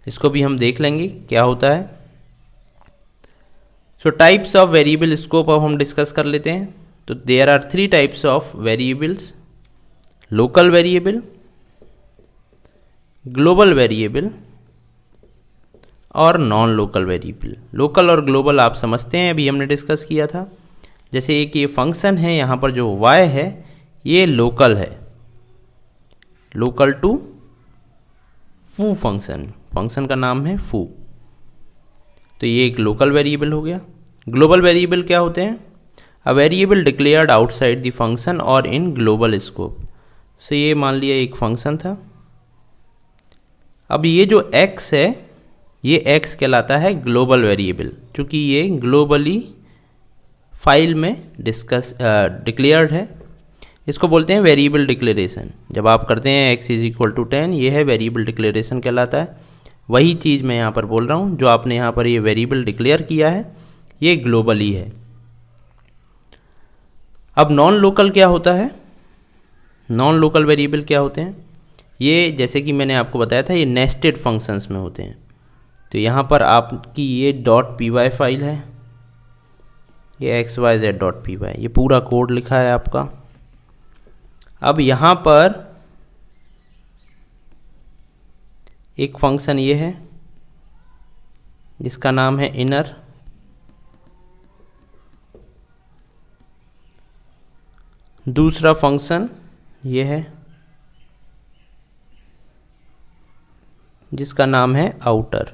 इसको भी हम देख लेंगे क्या होता है। So types of variable scope अब हम डिस्कस कर लेते हैं। तो there are 3 types of variables, local variable, global variable और नॉन लोकल वेरिएबल। लोकल और ग्लोबल आप समझते हैं, अभी हमने डिस्कस किया था। जैसे एक ये फंक्शन है, यहाँ पर जो y है ये लोकल है, लोकल टू फू फंक्शन, फंक्शन का नाम है फू, तो ये एक लोकल वेरिएबल हो गया। ग्लोबल वेरिएबल क्या होते हैं, a variable declared outside the function और इन ग्लोबल स्कोप। सो ये मान लिया एक फंक्शन था। अब ये जो x है ये x कहलाता है ग्लोबल वेरिएबल, क्योंकि ये ग्लोबली फाइल में डिक्लेयर्ड है। इसको बोलते हैं वेरिएबल डिक्लेरेशन। जब आप करते हैं x = 10, ये है वेरिएबल डिक्लेरेशन कहलाता है। वही चीज़ मैं यहाँ पर बोल रहा हूँ, जो आपने यहाँ पर ये वेरिएबल डिक्लेयर किया है ये ग्लोबली है। अब नॉन लोकल क्या होता है, नॉन लोकल वेरिएबल क्या होते हैं, ये जैसे कि मैंने आपको बताया था ये नेस्टेड फंक्शंस में होते हैं। तो यहाँ पर आपकी ये .py फाइल है, ये xyz.py, ये पूरा कोड लिखा है आपका। अब यहाँ पर एक फंक्शन ये है जिसका नाम है इनर, दूसरा फंक्शन ये है जिसका नाम है आउटर।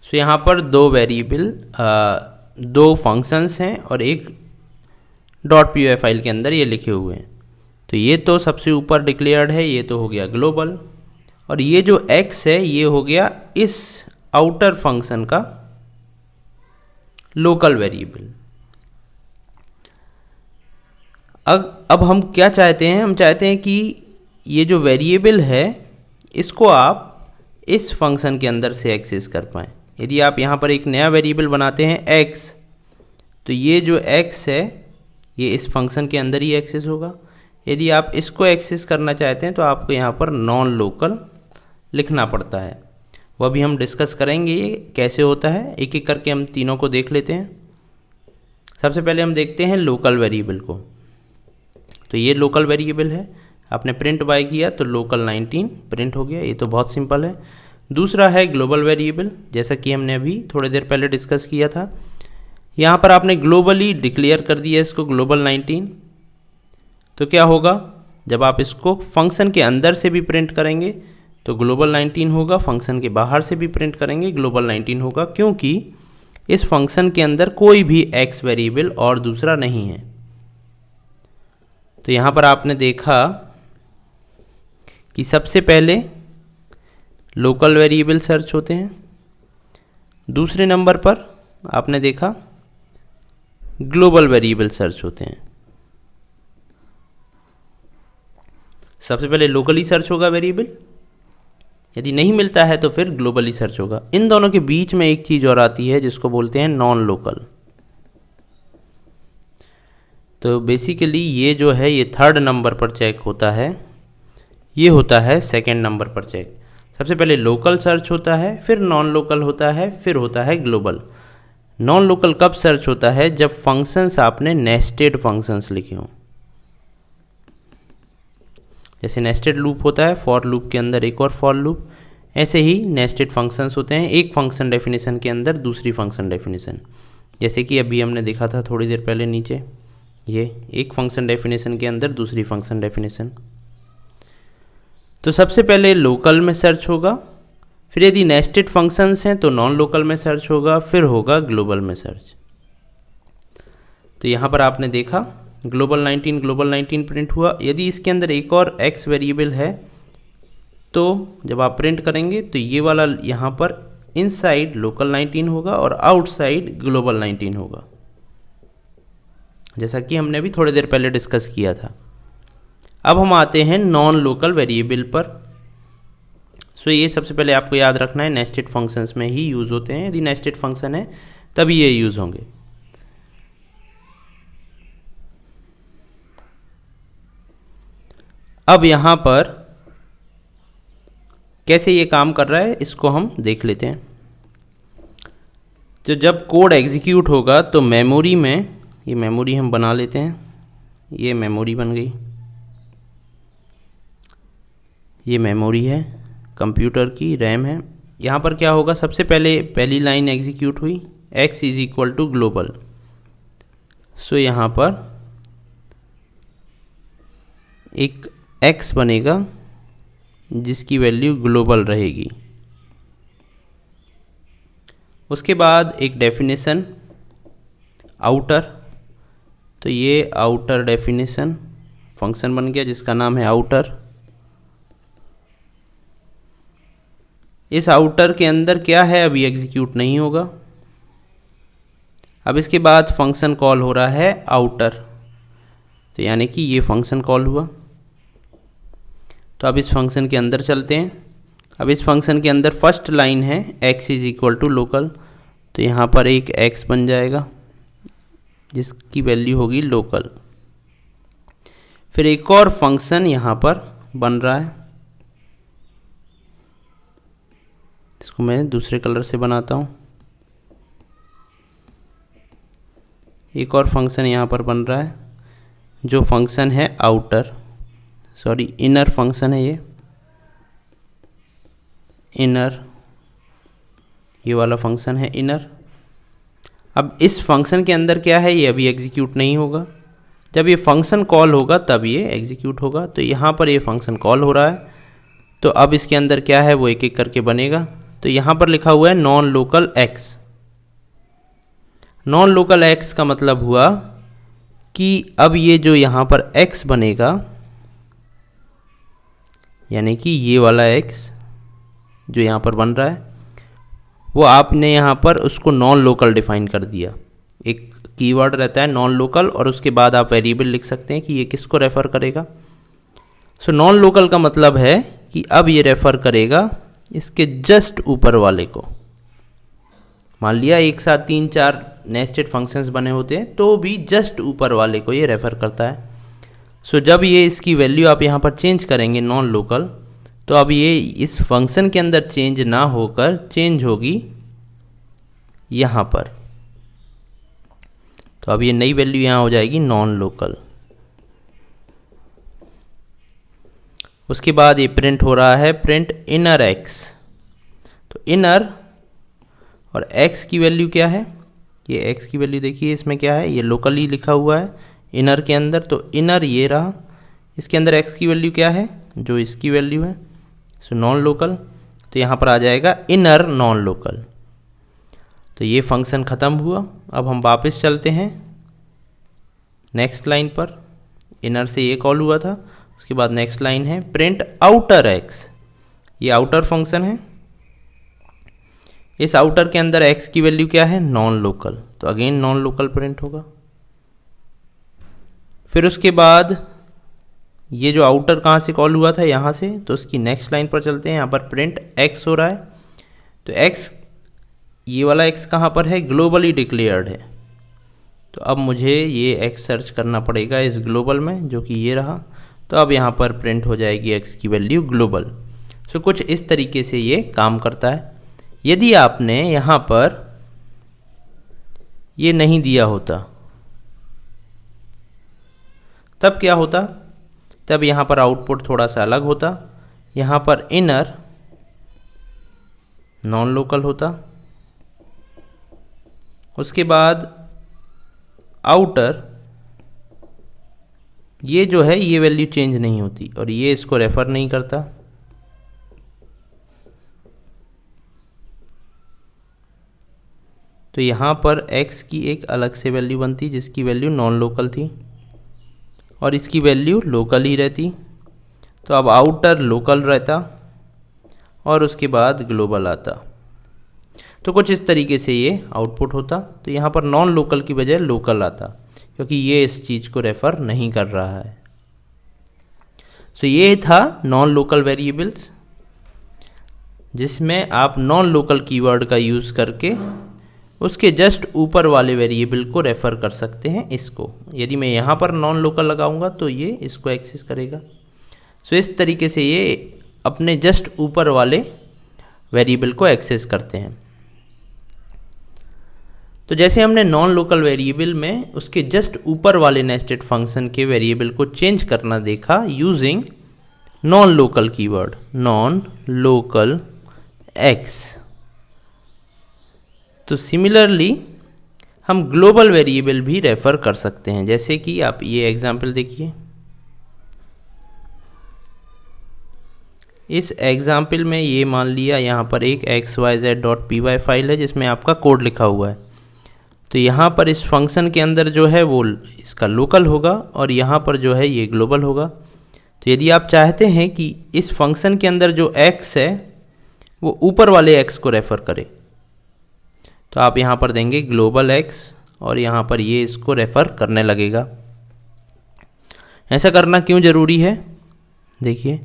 सो यहाँ पर दो वेरिएबल, दो फंक्शंस हैं और एक .py फाइल के अंदर ये लिखे हुए हैं। तो ये तो सबसे ऊपर डिक्लेयर्ड है, ये तो हो गया ग्लोबल, और ये जो x है ये हो गया इस आउटर फंक्शन का लोकल वेरिएबल। अब हम क्या चाहते हैं, हम चाहते हैं कि ये जो वेरिएबल है इसको आप इस फंक्शन के अंदर से एक्सेस कर पाएँ। यदि आप यहाँ पर एक नया वेरिएबल बनाते हैं x, तो ये जो x है ये इस फंक्शन के अंदर ही एक्सेस होगा। यदि आप इसको एक्सेस करना चाहते हैं तो आपको यहाँ पर नॉन लोकल लिखना पड़ता है। वह भी हम डिस्कस करेंगे ये कैसे होता है, एक एक करके हम तीनों को देख लेते हैं। सबसे पहले हम देखते हैं लोकल वेरिएबल को। तो ये लोकल वेरिएबल है, आपने प्रिंट बाय किया तो लोकल 19 प्रिंट हो गया, ये तो बहुत सिंपल है। दूसरा है ग्लोबल वेरिएबल, जैसा कि हमने अभी थोड़ी देर पहले डिस्कस किया था। यहाँ पर आपने ग्लोबली डिक्लेयर कर दिया इसको ग्लोबल 19, तो क्या होगा जब आप इसको फंक्शन के अंदर से भी प्रिंट करेंगे तो ग्लोबल 19 होगा, फंक्शन के बाहर से भी प्रिंट करेंगे ग्लोबल 19 होगा, क्योंकि इस फंक्शन के अंदर कोई भी x वेरिएबल और दूसरा नहीं है। तो यहाँ पर आपने देखा कि सबसे पहले लोकल वेरिएबल सर्च होते हैं, दूसरे नंबर पर आपने देखा ग्लोबल वेरिएबल सर्च होते हैं। सबसे पहले लोकली सर्च होगा वेरिएबल, यदि नहीं मिलता है तो फिर ग्लोबली सर्च होगा। इन दोनों के बीच में एक चीज़ और आती है जिसको बोलते हैं नॉन लोकल। तो बेसिकली ये जो है ये थर्ड नंबर पर चेक होता है, ये होता है सेकंड नंबर पर चेक। सबसे पहले लोकल सर्च होता है, फिर नॉन लोकल होता है, फिर होता है ग्लोबल। नॉन लोकल कब सर्च होता है? जब फंक्शंस आपने नेस्टेड फंक्शंस लिखे हों। जैसे नेस्टेड लूप होता है, फॉर लूप के अंदर एक और फॉर लूप, ऐसे ही नेस्टेड फंक्शंस होते हैं, एक फंक्शन डेफिनेशन के अंदर दूसरी फंक्शन डेफिनेशन। जैसे कि अभी हमने देखा था थोड़ी देर पहले नीचे, ये एक फंक्शन डेफिनेशन के अंदर दूसरी फंक्शन डेफिनेशन। तो सबसे पहले लोकल में सर्च होगा, फिर यदि नेस्टेड फंक्शंस हैं तो नॉन लोकल में सर्च होगा, फिर होगा ग्लोबल में सर्च। तो यहाँ पर आपने देखा ग्लोबल 19 प्रिंट हुआ। यदि इसके अंदर एक और x वेरिएबल है तो जब आप प्रिंट करेंगे तो ये वाला यहाँ पर इनसाइड लोकल 19 होगा और आउटसाइड ग्लोबल 19 होगा, जैसा कि हमने अभी थोड़ी देर पहले डिस्कस किया था। अब हम आते हैं नॉन लोकल वेरिएबल पर। सो ये सबसे पहले आपको याद रखना है, नेस्टेड फंक्शंस में ही यूज़ होते हैं। यदि नेस्टेड फंक्शन है तभी ये यूज़ होंगे। अब यहाँ पर कैसे ये काम कर रहा है इसको हम देख लेते हैं। तो जब कोड एग्जीक्यूट होगा तो मेमोरी में, ये मेमोरी हम बना लेते हैं, ये मेमोरी बन गई, ये मेमोरी है कंप्यूटर की, रैम है। यहाँ पर क्या होगा, सबसे पहले पहली लाइन एग्जीक्यूट हुई, x is equal to global. So यहाँ पर एक x बनेगा जिसकी वैल्यू ग्लोबल रहेगी। उसके बाद एक डेफिनेशन आउटर, तो ये आउटर डेफिनेशन फंक्शन बन गया जिसका नाम है आउटर। इस आउटर के अंदर क्या है अभी एग्जीक्यूट नहीं होगा। अब इसके बाद फंक्शन कॉल हो रहा है आउटर, तो यानी कि ये फंक्शन कॉल हुआ। तो अब इस फंक्शन के अंदर चलते हैं। अब इस फंक्शन के अंदर फर्स्ट लाइन है x is equal to local, तो यहाँ पर एक x बन जाएगा जिसकी वैल्यू होगी लोकल। फिर एक और फंक्शन यहाँ पर बन रहा है, इसको मैं दूसरे कलर से बनाता हूँ। एक और फंक्शन यहाँ पर बन रहा है जो फंक्शन है आउटर, सॉरी इनर फंक्शन है ये, इनर, ये वाला फंक्शन है इनर। अब इस फंक्शन के अंदर क्या है, ये अभी एग्जीक्यूट नहीं होगा। जब ये फंक्शन कॉल होगा तब ये एग्जीक्यूट होगा। तो यहाँ पर ये फंक्शन कॉल हो रहा है, तो अब इसके अंदर क्या है वो एक एक करके बनेगा। तो यहाँ पर लिखा हुआ है non local x। Non local x का मतलब हुआ कि अब ये जो यहाँ पर x बनेगा, यानी कि ये वाला x जो यहाँ पर बन रहा है वो आपने यहाँ पर उसको नॉन लोकल डिफाइन कर दिया। एक कीवर्ड रहता है नॉन लोकल और उसके बाद आप वेरिएबल लिख सकते हैं कि ये किसको रेफ़र करेगा। सो नॉन लोकल का मतलब है कि अब ये रेफ़र करेगा इसके जस्ट ऊपर वाले को। मान लिया एक साथ 3-4 नेस्टेड फंक्शंस बने होते हैं तो भी जस्ट ऊपर वाले को ये रेफ़र करता है। सो जब ये इसकी वैल्यू आप यहाँ पर चेंज करेंगे नॉन लोकल, तो अब ये इस फंक्शन के अंदर चेंज ना होकर चेंज होगी यहाँ पर। तो अब ये नई वैल्यू यहाँ हो जाएगी नॉन लोकल। उसके बाद ये प्रिंट हो रहा है, प्रिंट इनर x। तो इनर और x की वैल्यू क्या है, ये x की वैल्यू देखिए इसमें क्या है, ये लोकली लिखा हुआ है इनर के अंदर। तो इनर ये रहा, इसके अंदर x की वैल्यू क्या है, जो इसकी वैल्यू है, सो नॉन लोकल। तो यहाँ पर आ जाएगा इनर नॉन लोकल। तो ये फंक्शन ख़त्म हुआ। अब हम वापस चलते हैं नेक्स्ट लाइन पर। इनर से ये कॉल हुआ था, उसके बाद नेक्स्ट लाइन है प्रिंट आउटर x। ये आउटर फंक्शन है, इस आउटर के अंदर x की वैल्यू क्या है, नॉन लोकल। तो अगेन नॉन लोकल प्रिंट होगा। फिर उसके बाद ये जो आउटर कहाँ से कॉल हुआ था, यहाँ से, तो उसकी नेक्स्ट लाइन पर चलते हैं। यहाँ पर प्रिंट x हो रहा है, तो x, ये वाला x कहाँ पर है, ग्लोबली डिक्लेयर्ड है। तो अब मुझे ये x सर्च करना पड़ेगा इस ग्लोबल में, जो कि ये रहा। तो अब यहाँ पर प्रिंट हो जाएगी x की वैल्यू ग्लोबल। सो कुछ इस तरीके से ये काम करता है। यदि आपने यहाँ पर ये नहीं दिया होता तब क्या होता, तब यहाँ पर आउटपुट थोड़ा सा अलग होता। यहाँ पर इनर नॉन लोकल होता, उसके बाद आउटर, ये जो है ये वैल्यू चेंज नहीं होती और ये इसको रेफर नहीं करता। तो यहाँ पर x की एक अलग से वैल्यू बनती जिसकी वैल्यू नॉन लोकल थी और इसकी वैल्यू लोकल ही रहती। तो अब आउटर लोकल रहता और उसके बाद ग्लोबल आता। तो कुछ इस तरीके से ये आउटपुट होता। तो यहाँ पर नॉन लोकल की बजाय लोकल आता क्योंकि ये इस चीज़ को रेफ़र नहीं कर रहा है। सो ये था नॉन लोकल वेरिएबल्स, जिसमें आप नॉन लोकल कीवर्ड का यूज़ करके उसके जस्ट ऊपर वाले वेरिएबल को रेफ़र कर सकते हैं। इसको यदि मैं यहाँ पर नॉन लोकल लगाऊंगा तो ये इसको एक्सेस करेगा। सो इस तरीके से ये अपने जस्ट ऊपर वाले वेरिएबल को एक्सेस करते हैं। तो जैसे हमने नॉन लोकल वेरिएबल में उसके जस्ट ऊपर वाले नेस्टेड फंक्शन के वेरिएबल को चेंज करना देखा using non local keyword, non local x. तो सिमिलरली हम ग्लोबल वेरिएबल भी रेफ़र कर सकते हैं। जैसे कि आप ये एग्जांपल देखिए, इस एग्जांपल में ये मान लिया यहाँ पर एक xyz.py फाइल है जिसमें आपका कोड लिखा हुआ है। तो यहाँ पर इस फंक्शन के अंदर जो है वो इसका लोकल होगा और यहाँ पर जो है ये ग्लोबल होगा। तो यदि आप चाहते हैं कि इस फंक्शन के अंदर जो x है वो ऊपर वाले x को रेफ़र करे तो आप यहाँ पर देंगे ग्लोबल x और यहाँ पर ये इसको रेफ़र करने लगेगा। ऐसा करना क्यों ज़रूरी है, देखिए,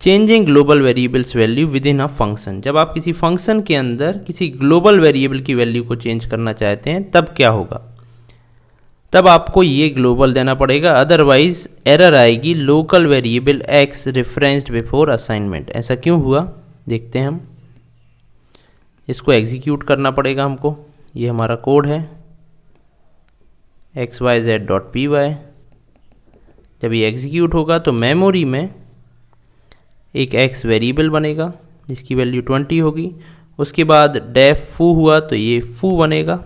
changing global variables value with in a function. जब आप किसी फंक्शन के अंदर किसी ग्लोबल वेरिएबल की वैल्यू को चेंज करना चाहते हैं तब क्या होगा, तब आपको ये ग्लोबल देना पड़ेगा, अदरवाइज एरर आएगी local variable x referenced before assignment. ऐसा क्यों हुआ देखते हैं हम। इसको एग्जीक्यूट करना पड़ेगा हमको। ये हमारा कोड है xyz.py। जब ये एग्जीक्यूट होगा तो मेमोरी में एक x वेरिएबल बनेगा जिसकी वैल्यू 20 होगी। उसके बाद डेफ फू हुआ तो ये फू बनेगा।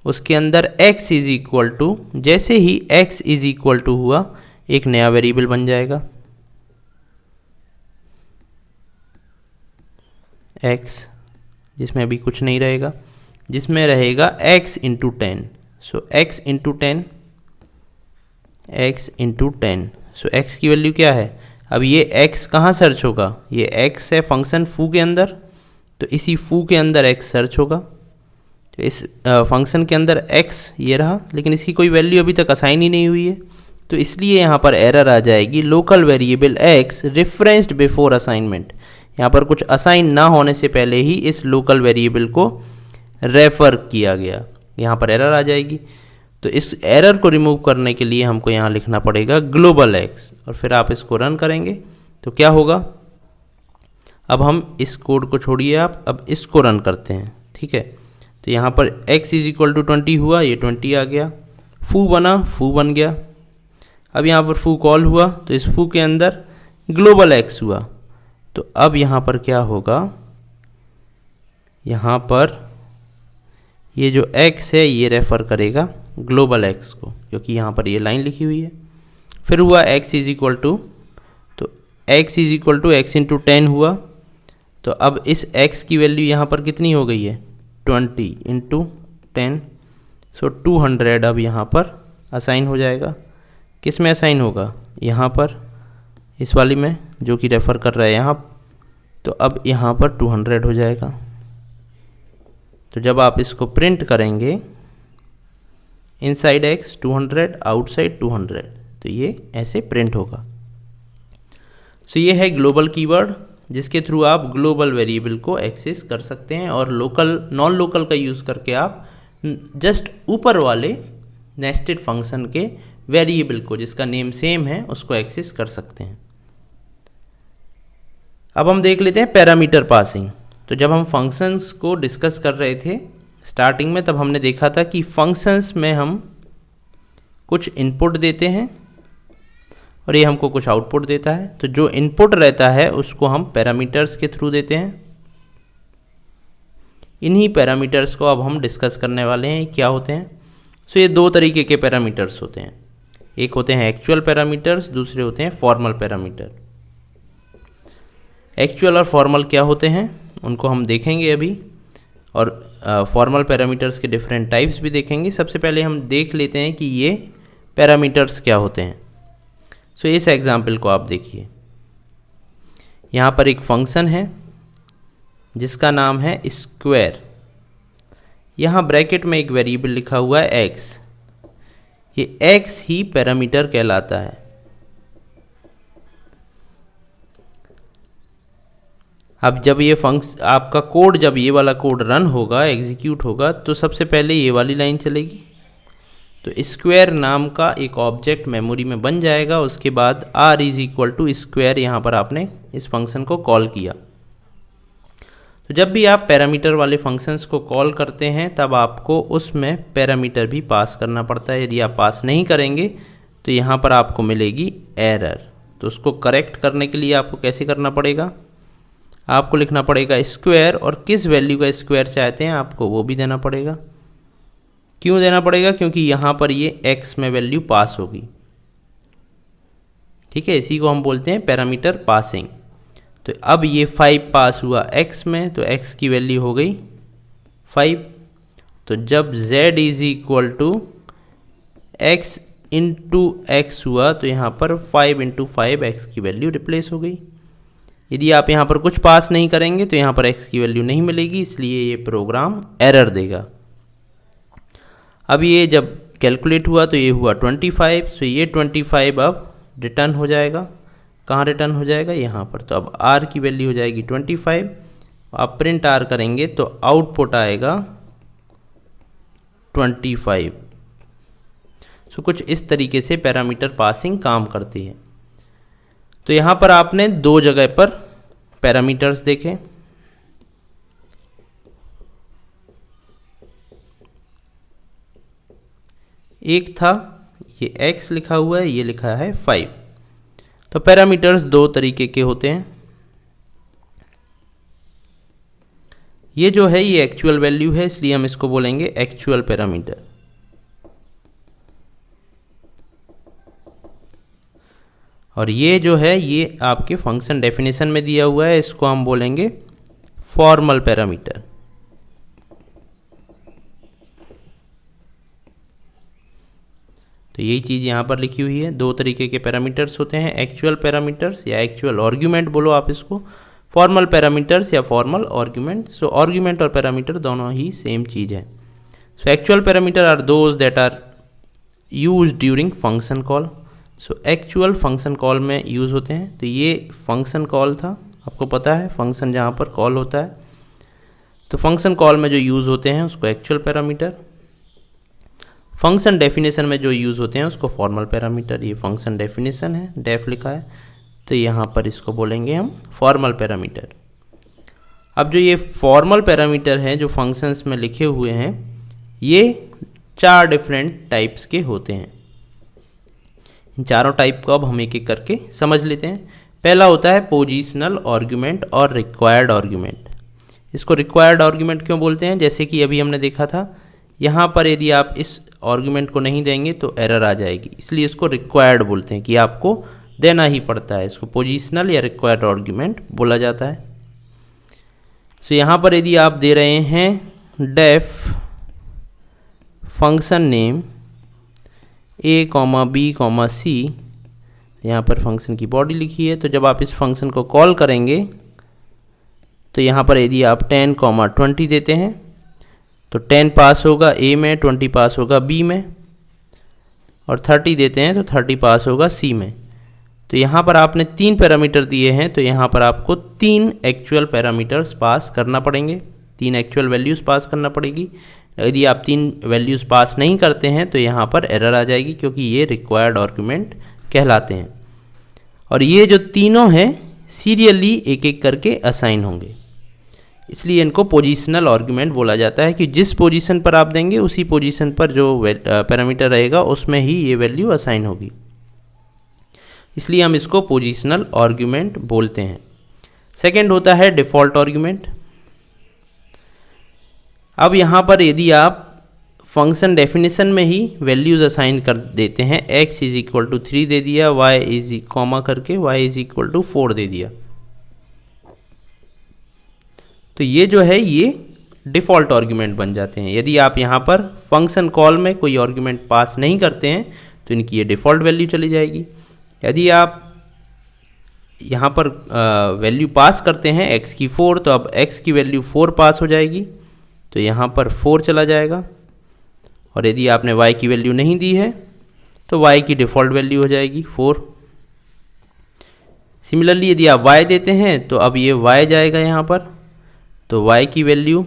उसके अंदर x इज इक्वल टू, जैसे ही x इज इक्वल टू हुआ एक नया वेरिएबल बन जाएगा x, जिसमें अभी कुछ नहीं रहेगा, जिसमें रहेगा x इंटू 10। सो x इंटू 10, x इंटू 10। सो x की वैल्यू क्या है, अब ये x कहाँ सर्च होगा, ये x है फंक्शन फू के अंदर, तो इसी फू के अंदर x सर्च होगा। तो इस फंक्शन के अंदर x ये रहा, लेकिन इसकी कोई वैल्यू अभी तक असाइन ही नहीं हुई है, तो इसलिए यहाँ पर एरर आ जाएगी local variable x referenced before assignment. यहाँ पर कुछ असाइन ना होने से पहले ही इस लोकल वेरिएबल को रेफ़र किया गया, यहाँ पर एरर आ जाएगी। तो इस एरर को रिमूव करने के लिए हमको यहाँ लिखना पड़ेगा ग्लोबल x, और फिर आप इसको रन करेंगे तो क्या होगा। अब हम इस कोड को छोड़िए आप, अब इसको रन करते हैं, ठीक है। तो यहाँ पर x इज इक्वल टू 20 हुआ, ये 20 आ गया, फू बना, फू बन गया। अब यहाँ पर फू कॉल हुआ तो इस फू के अंदर ग्लोबल x हुआ। तो अब यहाँ पर क्या होगा, यहाँ पर ये जो x है ये रेफ़र करेगा ग्लोबल x को, क्योंकि यहाँ पर ये लाइन लिखी हुई है। फिर हुआ x इज इक्वल टू, तो x is equal to x into 10 हुआ। तो अब इस x की वैल्यू यहाँ पर कितनी हो गई है, 20 इंटू 10। सो 200 अब यहाँ पर असाइन हो जाएगा। किस में असाइन होगा, यहाँ पर इस वाली में जो कि रेफ़र कर रहा है यहाँ। तो अब यहाँ पर 200 हो जाएगा। तो जब आप इसको प्रिंट करेंगे, इनसाइड x 200, आउटसाइड 200, तो ये ऐसे प्रिंट होगा। सो ये है ग्लोबल कीवर्ड, जिसके थ्रू आप ग्लोबल वेरिएबल को एक्सेस कर सकते हैं और लोकल नॉन लोकल का यूज़ करके आप जस्ट ऊपर वाले नेस्टेड फंक्शन के वेरिएबल को जिसका नेम सेम है उसको एक्सेस कर सकते हैं। अब हम देख लेते हैं पैरामीटर पासिंग। तो जब हम फंक्शंस को डिस्कस कर रहे थे स्टार्टिंग में, तब हमने देखा था कि फंक्शंस में हम कुछ इनपुट देते हैं और ये हमको कुछ आउटपुट देता है। तो जो इनपुट रहता है उसको हम पैरामीटर्स के थ्रू देते हैं। इन्हीं पैरामीटर्स को अब हम डिस्कस करने वाले हैं क्या होते हैं। सो ये दो तरीके के पैरामीटर्स होते हैं, एक होते हैं एक्चुअल पैरामीटर्स, दूसरे होते हैं फॉर्मल पैरामीटर। एक्चुअल और फॉर्मल क्या होते हैं उनको हम देखेंगे अभी, और फॉर्मल पैरामीटर्स के डिफरेंट टाइप्स भी देखेंगे। सबसे पहले हम देख लेते हैं कि ये पैरामीटर्स क्या होते हैं। सो इस एग्जाम्पल को आप देखिए, यहाँ पर एक फंक्शन है जिसका नाम है स्क्वायर। यहाँ ब्रैकेट में एक वेरिएबल लिखा हुआ है x। ये x ही पैरामीटर कहलाता है। अब जब ये आपका कोड, जब ये वाला कोड रन होगा, एग्जीक्यूट होगा, तो सबसे पहले ये वाली लाइन चलेगी। तो स्क्वायर नाम का एक ऑब्जेक्ट मेमोरी में बन जाएगा। उसके बाद r is equal to square, यहाँ पर आपने इस फंक्शन को कॉल किया। तो जब भी आप पैरामीटर वाले फंक्शंस को कॉल करते हैं तब आपको उसमें पैरामीटर भी पास करना पड़ता है। यदि आप पास नहीं करेंगे तो यहाँ पर आपको मिलेगी एरर। तो उसको करेक्ट करने के लिए आपको कैसे करना पड़ेगा, आपको लिखना पड़ेगा स्क्वायर, और किस वैल्यू का स्क्वायर चाहते हैं आपको वो भी देना पड़ेगा। क्यों देना पड़ेगा, क्योंकि यहाँ पर ये x में वैल्यू पास होगी। ठीक है, इसी को हम बोलते हैं पैरामीटर पासिंग। तो अब ये 5 पास हुआ x में, तो x की वैल्यू हो गई 5। तो जब z is equal to x into x हुआ तो यहाँ पर 5 इंटू 5 x की वैल्यू रिप्लेस हो गई। यदि आप यहाँ पर कुछ पास नहीं करेंगे तो यहाँ पर x की वैल्यू नहीं मिलेगी, इसलिए ये प्रोग्राम एरर देगा। अब ये जब कैलकुलेट हुआ तो ये हुआ 25। सो ये 25 अब रिटर्न हो जाएगा। कहाँ रिटर्न हो जाएगा, यहाँ पर। तो अब r की वैल्यू हो जाएगी 25। आप प्रिंट r करेंगे तो आउटपुट आएगा 25। सो कुछ इस तरीके से पैरामीटर पासिंग काम करती है। तो यहाँ पर आपने दो जगह पर पैरामीटर्स देखे। एक था ये x लिखा हुआ है, ये लिखा है 5। तो पैरामीटर्स दो तरीके के होते हैं। ये जो है ये एक्चुअल वैल्यू है, इसलिए हम इसको बोलेंगे एक्चुअल पैरामीटर। और ये जो है ये आपके फंक्शन डेफिनेशन में दिया हुआ है, इसको हम बोलेंगे फॉर्मल पैरामीटर। तो यही चीज़ यहाँ पर लिखी हुई है। दो तरीके के पैरामीटर्स होते हैं, एक्चुअल पैरामीटर्स या एक्चुअल आर्ग्यूमेंट बोलो आप इसको, फॉर्मल पैरामीटर्स या फॉर्मल आर्ग्यूमेंट। सो आर्ग्यूमेंट और पैरामीटर दोनों ही सेम चीज़ है। So actual parameter are those that are use during function call. So actual function call में यूज़ होते हैं। तो ये फंक्शन कॉल था, आपको पता है फंक्शन जहाँ पर कॉल होता है, तो फंक्शन कॉल में जो यूज़ होते हैं उसको एक्चुअल पैरामीटर। फंक्शन डेफिनेशन में जो यूज़ होते हैं उसको फॉर्मल पैरामीटर। ये फंक्शन डेफिनेशन है, डेफ लिखा है, तो यहाँ पर इसको बोलेंगे हम फॉर्मल पैरामीटर। अब जो ये फॉर्मल पैरामीटर हैं जो फंक्शंस में लिखे हुए हैं, ये 4 डिफरेंट टाइप्स के होते हैं। इन चारों टाइप को अब हम एक एक करके समझ लेते हैं। पहला होता है पोजिशनल आर्ग्यूमेंट और रिक्वायर्ड आर्ग्यूमेंट। इसको रिक्वायर्ड आर्ग्यूमेंट क्यों बोलते हैं, जैसे कि अभी हमने देखा था यहाँ पर यदि आप इस आर्ग्यूमेंट को नहीं देंगे तो एरर आ जाएगी, इसलिए इसको रिक्वायर्ड बोलते हैं कि आपको देना ही पड़ता है। इसको पोजिशनल या रिक्वायर्ड आर्ग्यूमेंट बोला जाता है। सो यहाँ पर यदि आप दे रहे हैं def function name a, b, c, यहाँ पर फंक्शन की बॉडी लिखी है, तो जब आप इस फंक्शन को कॉल करेंगे तो यहाँ पर यदि आप 10, 20 देते हैं तो 10 पास होगा a में, 20 पास होगा b में। और 30 देते हैं तो 30 पास होगा सी में। तो यहाँ पर आपने 3 पैरामीटर दिए हैं, तो यहाँ पर आपको 3 एक्चुअल पैरामीटर्स पास करना पड़ेंगे, 3 एक्चुअल वैल्यूज़ पास करना पड़ेगी। यदि आप 3 वैल्यूज़ पास नहीं करते हैं तो यहाँ पर एरर आ जाएगी, क्योंकि ये रिक्वायर्ड आर्गुमेंट कहलाते हैं। और ये जो तीनों हैं सीरियली एक एक करके असाइन होंगे, इसलिए इनको पोजिशनल आर्गुमेंट बोला जाता है कि जिस पोजीशन पर आप देंगे उसी पोजीशन पर जो पैरामीटर रहेगा उसमें ही ये वैल्यू असाइन होगी, इसलिए हम इसको पोजिशनल आर्गुमेंट बोलते हैं। सेकंड होता है डिफ़ॉल्ट आर्गुमेंट। अब यहाँ पर यदि आप फंक्शन डेफिनेशन में ही वैल्यूज़ असाइन कर देते हैं, x इज इक्वल टू 3 दे दिया, y इज कॉमा करके y इज इक्वल टू 4 दे दिया, तो ये जो है ये डिफ़ॉल्ट आर्गुमेंट बन जाते हैं। यदि आप यहाँ पर फंक्शन कॉल में कोई आर्गुमेंट पास नहीं करते हैं तो इनकी ये डिफ़ॉल्ट वैल्यू चली जाएगी। यदि आप यहाँ पर वैल्यू पास करते हैं x की 4, तो अब x की वैल्यू 4 पास हो जाएगी, तो यहाँ पर 4 चला जाएगा। और यदि आपने y की वैल्यू नहीं दी है तो y की डिफ़ॉल्ट वैल्यू हो जाएगी 4। सिमिलरली यदि आप y देते हैं तो अब ये y जाएगा यहाँ पर, तो y की वैल्यू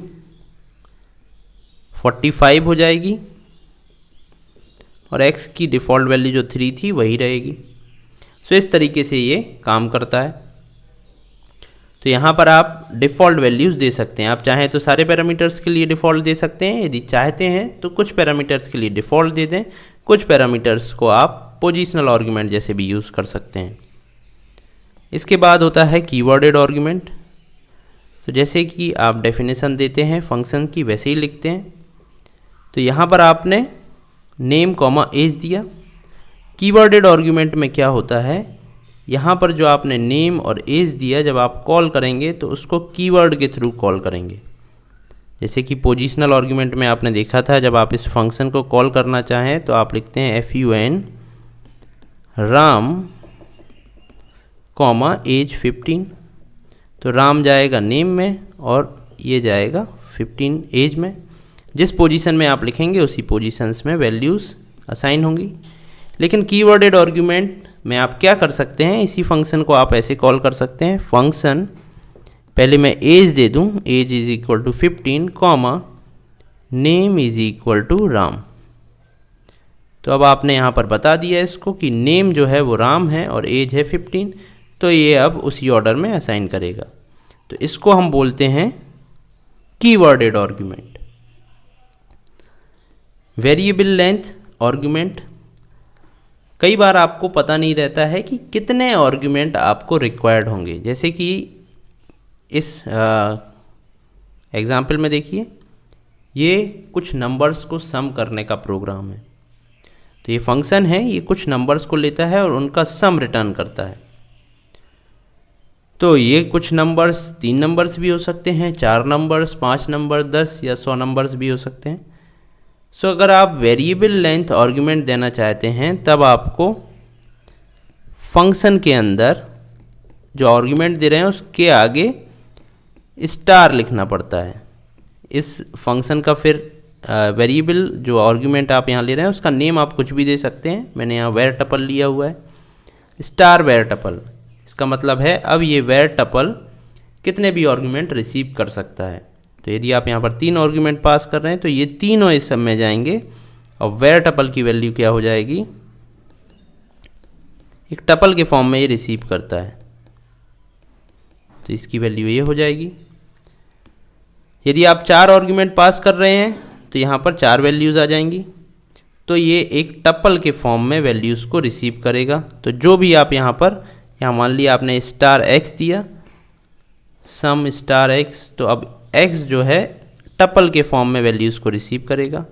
45 हो जाएगी और x की डिफ़ॉल्ट वैल्यू जो 3 थी वही रहेगी। सो इस तरीके से ये काम करता है। तो यहाँ पर आप डिफ़ॉल्ट वैल्यूज़ दे सकते हैं, आप चाहें तो सारे पैरामीटर्स के लिए डिफ़ॉल्ट दे सकते हैं, यदि चाहते हैं तो कुछ पैरामीटर्स के लिए डिफ़ॉल्ट दे दें, कुछ पैरामीटर्स को आप पोजिशनल आर्गुमेंट जैसे भी यूज़ कर सकते हैं। इसके बाद होता है कीवर्डेड आर्गुमेंट। तो जैसे कि आप डेफिनेशन देते हैं फंक्शन की वैसे ही लिखते हैं। तो यहाँ पर आपने नेम कॉमा एज दिया। कीवर्डेड आर्गुमेंट में क्या होता है, यहाँ पर जो आपने नेम और एज दिया, जब आप कॉल करेंगे तो उसको कीवर्ड के थ्रू कॉल करेंगे। जैसे कि पोजिशनल आर्गुमेंट में आपने देखा था, जब आप इस फंक्शन को कॉल करना चाहें तो आप लिखते हैं FUN राम कॉमा एज 15, तो राम जाएगा नेम में और ये जाएगा 15 एज में। जिस पोजीशन में आप लिखेंगे उसी पोजीशंस में वैल्यूज़ असाइन होंगी। लेकिन कीवर्डेड आर्गुमेंट में आप क्या कर सकते हैं, इसी फंक्शन को आप ऐसे कॉल कर सकते हैं, फंक्शन पहले मैं एज दे दूं, age is equal to 15 comma name is equal to Ram. तो अब आपने यहाँ पर बता दिया इसको कि नेम जो है वो राम है और एज है 15, तो ये अब उसी ऑर्डर में असाइन करेगा। तो इसको हम बोलते हैं कीवर्डेड आर्गुमेंट। वेरिएबल लेंथ आर्गुमेंट, कई बार आपको पता नहीं रहता है कि कितने आर्गुमेंट आपको रिक्वायर्ड होंगे। जैसे कि इस एग्जाम्पल में देखिए, ये कुछ नंबर्स को सम करने का प्रोग्राम है। तो ये फंक्शन है, ये कुछ नंबर्स को लेता है और उनका सम रिटर्न करता है। तो ये कुछ नंबर्स 3 नंबर्स भी हो सकते हैं, 4 नंबर्स, 5 नंबर, 10 या 100 नंबर्स भी हो सकते हैं। सो अगर आप वेरिएबल लेंथ आर्गुमेंट देना चाहते हैं तब आपको फंक्शन के अंदर जो आर्गुमेंट दे रहे हैं उसके आगे स्टार लिखना पड़ता है। इस फंक्शन का फिर वेरिएबल जो आर्गुमेंट आप यहाँ ले रहे हैं उसका नेम आप कुछ भी दे सकते हैं। मैंने यहाँ वेर टपल लिया हुआ है, स्टार वेर टपल। इसका मतलब है अब ये वेर टपल कितने भी आर्गुमेंट रिसीव कर सकता है। तो यदि आप यहाँ पर 3 आर्गुमेंट पास कर रहे हैं तो ये तीनों इस सब में जाएंगे और वेर टपल की वैल्यू क्या हो जाएगी, एक टपल के फॉर्म में ये रिसीव करता है, तो इसकी वैल्यू ये हो जाएगी। यदि आप 4 आर्गुमेंट पास कर रहे हैं तो यहाँ पर 4 वैल्यूज़ आ जाएंगी, तो ये एक टपल के फॉर्म में वैल्यूज़ को रिसीव करेगा। तो जो भी आप यहाँ पर, यहाँ मान लिया आपने स्टार एक्स दिया, सम स्टार एक्स, तो अब एक्स जो है टपल के फॉर्म में वैल्यूज़ को रिसीव करेगा।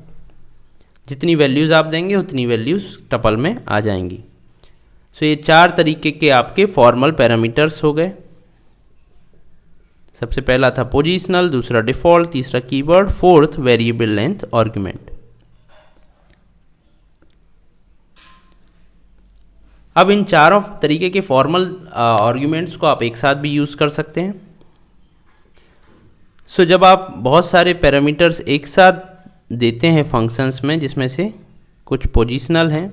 जितनी वैल्यूज़ आप देंगे उतनी वैल्यूज़ टपल में आ जाएंगी। सो ये 4 तरीके के आपके फॉर्मल पैरामीटर्स हो गए। सबसे पहला था पोजिशनल, दूसरा डिफ़ॉल्ट, तीसरा keyword, fourth variable length argument. अब इन चारों तरीके के फॉर्मल आर्गुमेंट्स को आप एक साथ भी यूज़ कर सकते हैं। सो जब आप बहुत सारे पैरामीटर्स एक साथ देते हैं फंक्शंस में, जिसमें से कुछ पोजिशनल हैं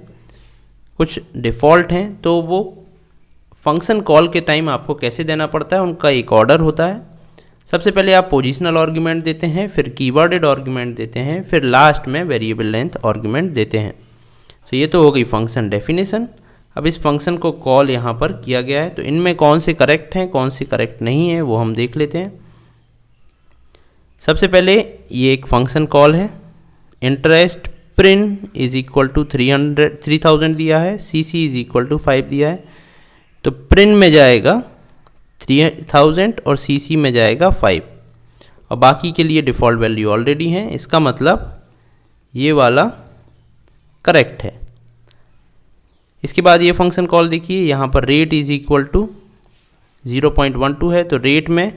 कुछ डिफ़ॉल्ट हैं, तो वो फंक्शन कॉल के टाइम आपको कैसे देना पड़ता है, उनका एक ऑर्डर होता है। सबसे पहले आप पोजिशनल आर्ग्यूमेंट देते हैं, फिर कीवर्डेड आर्ग्यूमेंट देते हैं, फिर लास्ट में वेरिएबल लेंथ आर्ग्यूमेंट देते हैं। तो ये तो हो गई फंक्शन डेफिनेशन। अब इस फंक्शन को कॉल यहाँ पर किया गया है, तो इनमें कौन से करेक्ट हैं कौन से करेक्ट नहीं है वो हम देख लेते हैं। सबसे पहले ये एक फंक्शन कॉल है, interest print is equal to 3000 दिया है, C C is equal to 5 दिया है। तो प्रिंट में जाएगा 3000 और सी सी में जाएगा 5, और बाकी के लिए डिफ़ॉल्ट वैल्यू ऑलरेडी है। इसका मतलब ये वाला करेक्ट है। इसके बाद ये फंक्शन कॉल देखिए, यहाँ पर रेट इज इक्वल टू 0.12 है, तो रेट में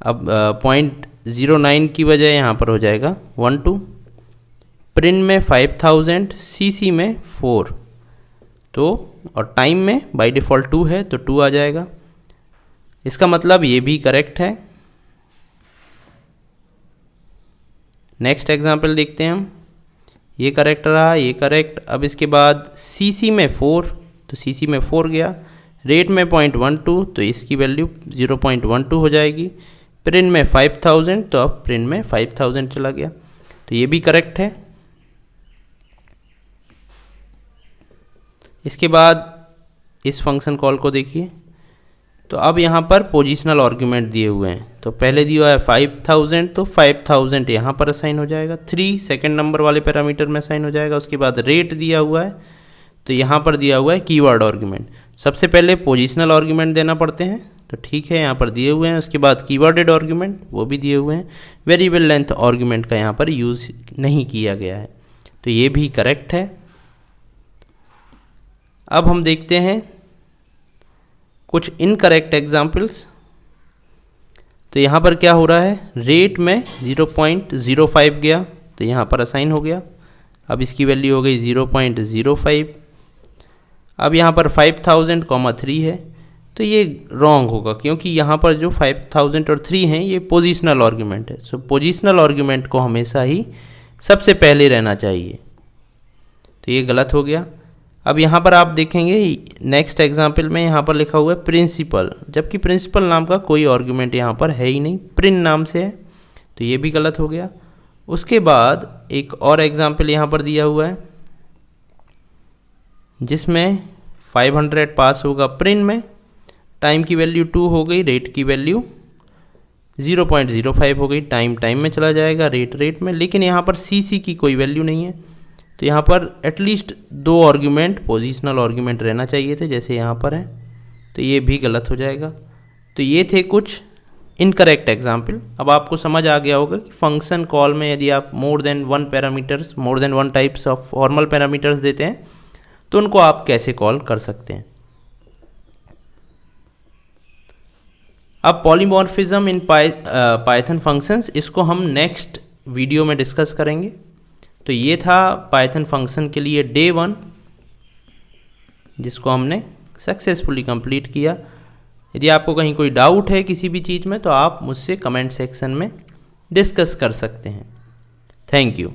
अब 0.09 की बजाय यहाँ पर हो जाएगा 12। प्रिंट में 5000, सीसी में 4, तो और टाइम में बाय डिफ़ॉल्ट 2 है तो 2 आ जाएगा। इसका मतलब ये भी करेक्ट है। नेक्स्ट एग्जांपल देखते हैं हम, ये करेक्ट रहा, ये करेक्ट। अब इसके बाद सीसी में 4, तो सीसी में 4 गया। रेट में 0.12, तो इसकी वैल्यू 0.12 हो जाएगी। प्रिंट में 5000, तो अब प्रिंट में 5000 चला गया, तो ये भी करेक्ट है। इसके बाद इस फंक्शन कॉल को देखिए, तो अब यहाँ पर पोजिशनल आर्ग्यूमेंट दिए हुए हैं। तो पहले दिया हुआ है 5000, तो 5000 यहाँ पर असाइन हो जाएगा, 3 सेकंड नंबर वाले पैरामीटर में असाइन हो जाएगा। उसके बाद रेट दिया हुआ है, तो यहाँ पर दिया हुआ है कीवर्ड आर्ग्यूमेंट। सबसे पहले पोजिशनल आर्ग्यूमेंट देना पड़ते हैं, तो ठीक है यहाँ पर दिए हुए हैं। उसके बाद कीवर्डेड आर्ग्यूमेंट वो भी दिए हुए हैं। वेरिएबल लेंथ आर्ग्यूमेंट का यहाँ पर यूज़ नहीं किया गया है, तो ये भी करेक्ट है। अब हम देखते हैं कुछ इनकरेक्ट एग्जाम्पल्स। तो यहाँ पर क्या हो रहा है, रेट में 0.05 गया, तो यहाँ पर असाइन हो गया। अब इसकी वैल्यू हो गई 0.05। अब यहाँ पर 5000, 3 है, तो ये रॉन्ग होगा, क्योंकि यहाँ पर जो 5000 और 3 हैं ये पोजिशनल आर्ग्यूमेंट है। सो पोजिशनल आर्ग्यूमेंट को हमेशा ही सबसे पहले रहना चाहिए, तो ये गलत हो गया। अब यहाँ पर आप देखेंगे नेक्स्ट एग्जाम्पल में यहाँ पर लिखा हुआ है प्रिंसिपल, जबकि प्रिंसिपल नाम का कोई आर्ग्यूमेंट यहाँ पर है ही नहीं, प्रिंट नाम से है, तो ये भी गलत हो गया। उसके बाद एक और एग्जाम्पल यहाँ पर दिया हुआ है जिसमें 500 पास होगा प्रिंट में, टाइम की वैल्यू 2 हो गई, रेट की वैल्यू 0.05 हो गई, टाइम में चला जाएगा, रेट में। लेकिन यहाँ पर सीसी की कोई वैल्यू नहीं है, तो यहाँ पर एटलीस्ट 2 आर्ग्यूमेंट पोजिशनल आर्ग्यूमेंट रहना चाहिए थे, जैसे यहाँ पर है, तो ये भी गलत हो जाएगा। तो ये थे कुछ इनकरेक्ट एग्जाम्पल। अब आपको समझ आ गया होगा कि फंक्शन कॉल में यदि आप more than one types of formal parameters देते हैं तो उनको आप कैसे कॉल कर सकते हैं। अब पॉलीमॉर्फिज्म इन पाइथन फंक्शंस, इसको हम नेक्स्ट वीडियो में डिस्कस करेंगे। तो ये था पाइथन फंक्शन के लिए डे 1, जिसको हमने सक्सेसफुली कंप्लीट किया। यदि आपको कहीं कोई डाउट है किसी भी चीज़ में, तो आप मुझसे कमेंट सेक्शन में डिस्कस कर सकते हैं। Thank you.